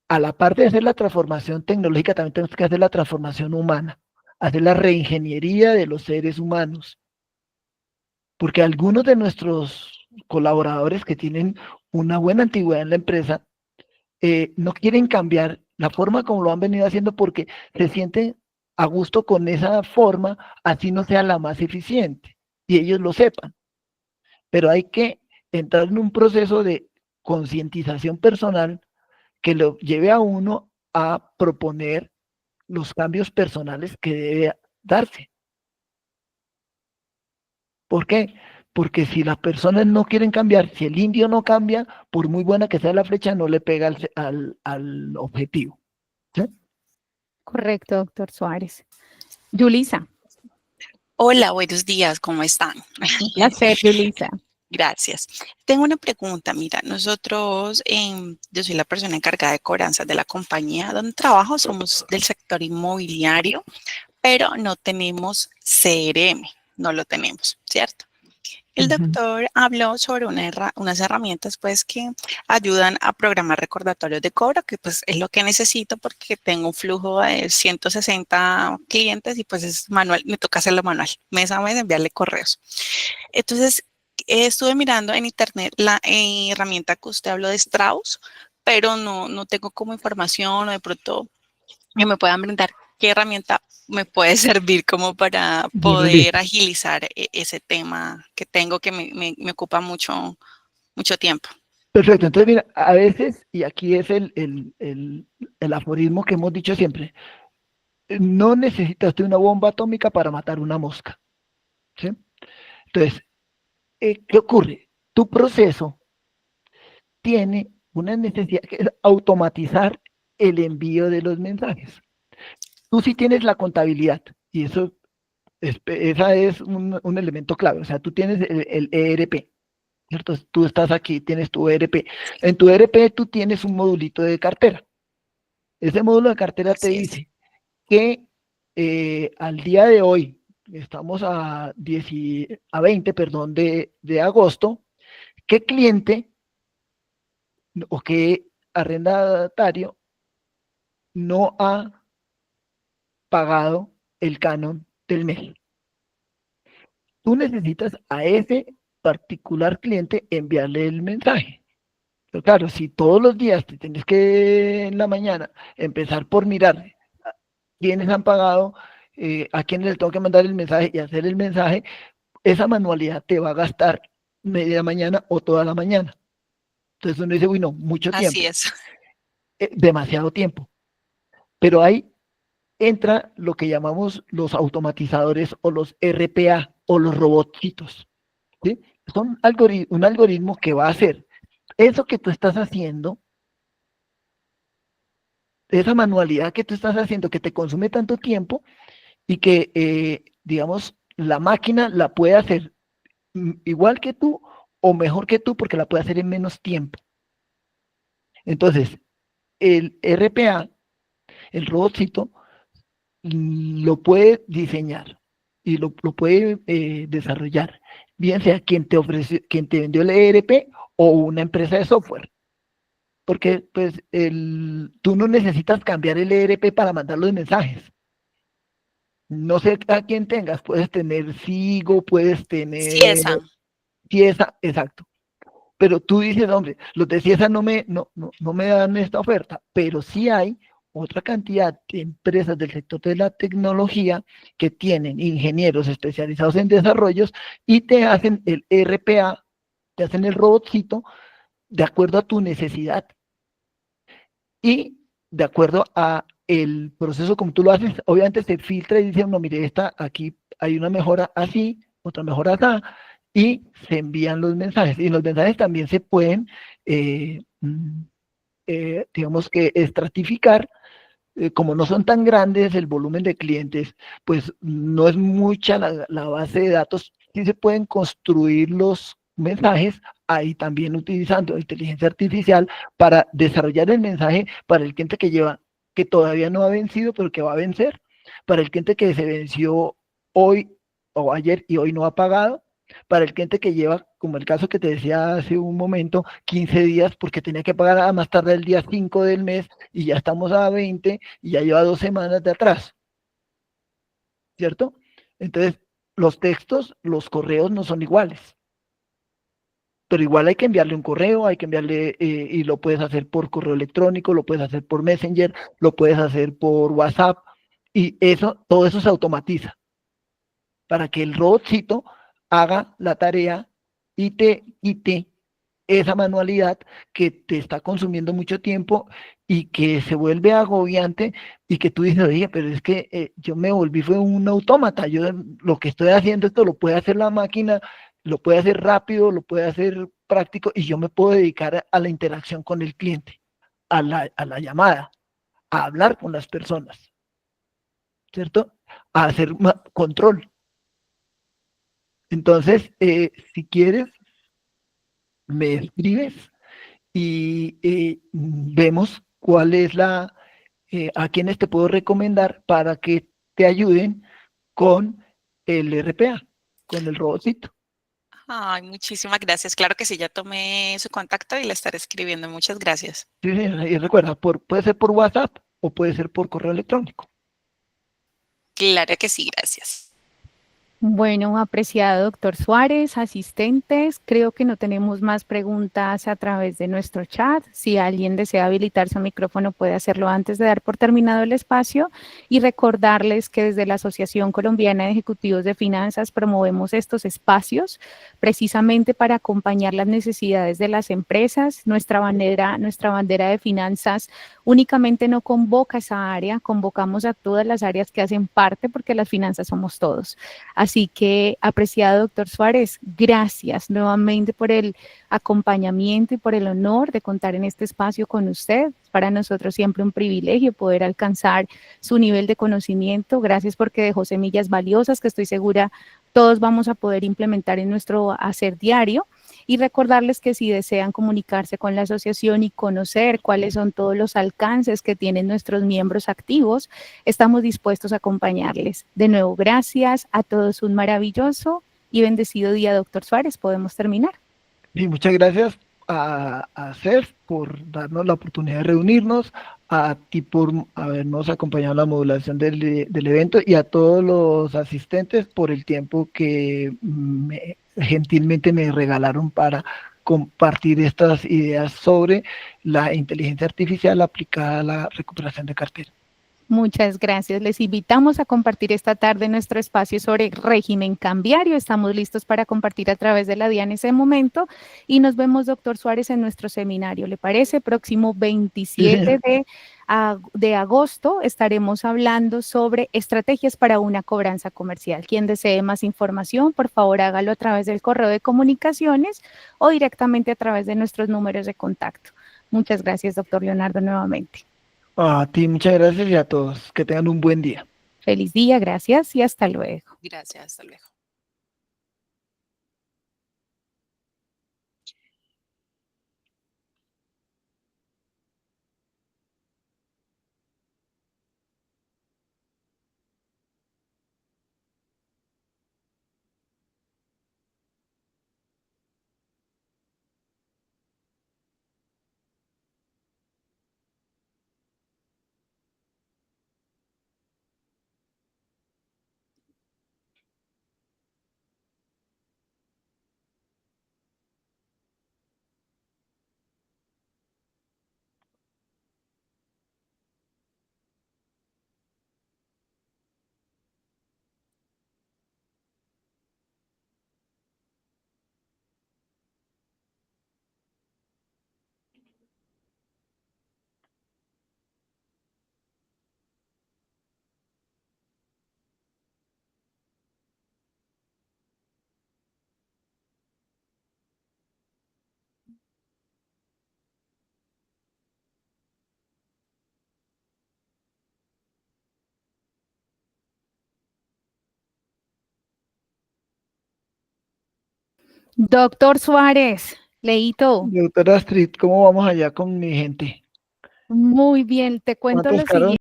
B: a la parte de hacer la transformación tecnológica, también tenemos que hacer la transformación humana, hacer la reingeniería de los seres humanos. Porque algunos de nuestros colaboradores que tienen una buena antigüedad en la empresa no quieren cambiar la forma como lo han venido haciendo porque se sienten a gusto con esa forma, así no sea la más eficiente, y ellos lo sepan. Pero hay que entrar en un proceso de concientización personal que lo lleve a uno a proponer los cambios personales que debe darse. ¿Por qué? Porque si las personas no quieren cambiar, si el indio no cambia, por muy buena que sea la flecha, no le pega al objetivo. ¿Sí?
A: Correcto, doctor Suárez. Yulisa.
G: Hola, buenos días, ¿cómo están?
A: Un placer, Yulisa.
G: Gracias. Tengo una pregunta, mira, nosotros, yo soy la persona encargada de cobranzas de la compañía donde trabajo, somos del sector inmobiliario, pero no tenemos CRM, no lo tenemos, ¿cierto? El doctor habló sobre unas herramientas pues que ayudan a programar recordatorios de cobro, que pues es lo que necesito porque tengo un flujo de 160 clientes y pues es manual, me toca hacerlo manual, mes a mes enviarle correos. Entonces, estuve mirando en internet la herramienta que usted habló de Strauss, pero no tengo como información o de pronto que me puedan brindar qué herramienta me puede servir como para poder agilizar ese tema que tengo que me ocupa mucho tiempo.
B: Perfecto, entonces mira, a veces, y aquí es el aforismo que hemos dicho siempre, no necesitas una bomba atómica para matar una mosca. ¿Sí? Entonces, ¿qué ocurre? Tu proceso tiene una necesidad que es automatizar el envío de los mensajes. Tú sí tienes la contabilidad, y eso esa es un elemento clave. O sea, tú tienes el ERP, ¿cierto? Tú estás aquí, tienes tu ERP. En tu ERP tú tienes un modulito de cartera. Ese módulo de cartera te dice que al día de hoy, estamos a 20, perdón, de agosto, ¿qué cliente o qué arrendatario no ha pagado el canon del mes? Tú necesitas a ese particular cliente enviarle el mensaje. Pero claro, si todos los días te tienes que en la mañana empezar por mirar quiénes han pagado, a quiénes les tengo que mandar el mensaje y hacer el mensaje, esa manualidad te va a gastar media mañana o toda la mañana. Entonces uno dice, bueno, mucho tiempo.
G: Así es.
B: Demasiado tiempo. Pero ahí entra lo que llamamos los automatizadores o los RPA o los robotcitos. ¿Sí? Son un algoritmo que va a hacer eso que tú estás haciendo, esa manualidad que tú estás haciendo que te consume tanto tiempo y que, digamos, la máquina la puede hacer igual que tú o mejor que tú porque la puede hacer en menos tiempo. Entonces, el RPA, el robotcito, lo puede diseñar y lo puede desarrollar, bien sea quien te vendió el ERP o una empresa de software. Porque pues tú no necesitas cambiar el ERP para mandar los mensajes. No sé a quién tengas, puedes tener Sigo, puedes tener Ciesa, exacto. Pero tú dices, hombre, los de Ciesa no me dan esta oferta, pero sí hay otra cantidad de empresas del sector de la tecnología que tienen ingenieros especializados en desarrollos y te hacen el RPA, te hacen el robotcito de acuerdo a tu necesidad y de acuerdo a el proceso como tú lo haces, obviamente se filtra y dice, no, mire, aquí hay una mejora así, otra mejora así, y se envían los mensajes. Y los mensajes también se pueden, digamos que estratificar como no son tan grandes el volumen de clientes, pues no es mucha la base de datos. Sí se pueden construir los mensajes ahí también utilizando inteligencia artificial para desarrollar el mensaje para el cliente que todavía no ha vencido, pero que va a vencer, para el cliente que se venció hoy o ayer y hoy no ha pagado, para el cliente que lleva, como el caso que te decía hace un momento, 15 días porque tenía que pagar a más tarde el día 5 del mes y ya estamos a 20 y ya lleva 2 semanas de atrás, ¿cierto? Entonces, los textos, los correos no son iguales, pero igual hay que enviarle un correo, hay que enviarle, y lo puedes hacer por correo electrónico, lo puedes hacer por Messenger, lo puedes hacer por WhatsApp, y eso, todo eso se automatiza para que el robotcito haga la tarea y te quite esa manualidad que te está consumiendo mucho tiempo y que se vuelve agobiante y que tú dices, oye, pero es que yo me volví, fue un autómata, yo lo que estoy haciendo esto lo puede hacer la máquina, lo puede hacer rápido, lo puede hacer práctico y yo me puedo dedicar a la interacción con el cliente, a la llamada, a hablar con las personas, ¿cierto? A hacer control. Entonces, si quieres, me escribes y vemos cuál es a quienes te puedo recomendar para que te ayuden con el RPA, con el robotcito.
G: Ay, muchísimas gracias. Claro que sí, ya tomé su contacto y le estaré escribiendo. Muchas gracias.
B: Sí, sí, y recuerda, puede ser por WhatsApp o puede ser por correo electrónico.
G: Claro que sí, gracias.
A: Bueno, apreciado doctor Suárez, asistentes, creo que no tenemos más preguntas a través de nuestro chat. Si alguien desea habilitar su micrófono, puede hacerlo antes de dar por terminado el espacio y recordarles que desde la Asociación Colombiana de Ejecutivos de Finanzas promovemos estos espacios precisamente para acompañar las necesidades de las empresas. Nuestra bandera de finanzas únicamente no convoca esa área, convocamos a todas las áreas que hacen parte porque las finanzas somos todos. Así que, apreciado doctor Suárez, gracias nuevamente por el acompañamiento y por el honor de contar en este espacio con usted. Para nosotros siempre un privilegio poder alcanzar su nivel de conocimiento. Gracias porque dejó semillas valiosas que estoy segura todos vamos a poder implementar en nuestro hacer diario. Y recordarles que si desean comunicarse con la asociación y conocer cuáles son todos los alcances que tienen nuestros miembros activos, estamos dispuestos a acompañarles. De nuevo, gracias a todos, un maravilloso y bendecido día, doctor Suárez. Podemos terminar.
B: Y muchas gracias a CEF por darnos la oportunidad de reunirnos, a ti por habernos acompañado en la modulación del evento y a todos los asistentes por el tiempo que gentilmente me regalaron para compartir estas ideas sobre la inteligencia artificial aplicada a la recuperación de cartera.
A: Muchas gracias. Les invitamos a compartir esta tarde nuestro espacio sobre régimen cambiario. Estamos listos para compartir a través de la DIA en ese momento y nos vemos, doctor Suárez, en nuestro seminario. ¿Le parece? Próximo 27 de agosto estaremos hablando sobre estrategias para una cobranza comercial. Quien desee más información, por favor, hágalo a través del correo de comunicaciones o directamente a través de nuestros números de contacto. Muchas gracias, doctor Leonardo, nuevamente.
B: A ti muchas gracias y a todos. Que tengan un buen día.
A: Feliz día, gracias y hasta luego.
G: Gracias, hasta luego.
A: Doctor Suárez, Leito,
B: Doctora Astrid, ¿cómo vamos allá con mi gente?
A: muy bien, te cuento
B: ¿Cuántos
A: lo
B: carros?
A: siguiente.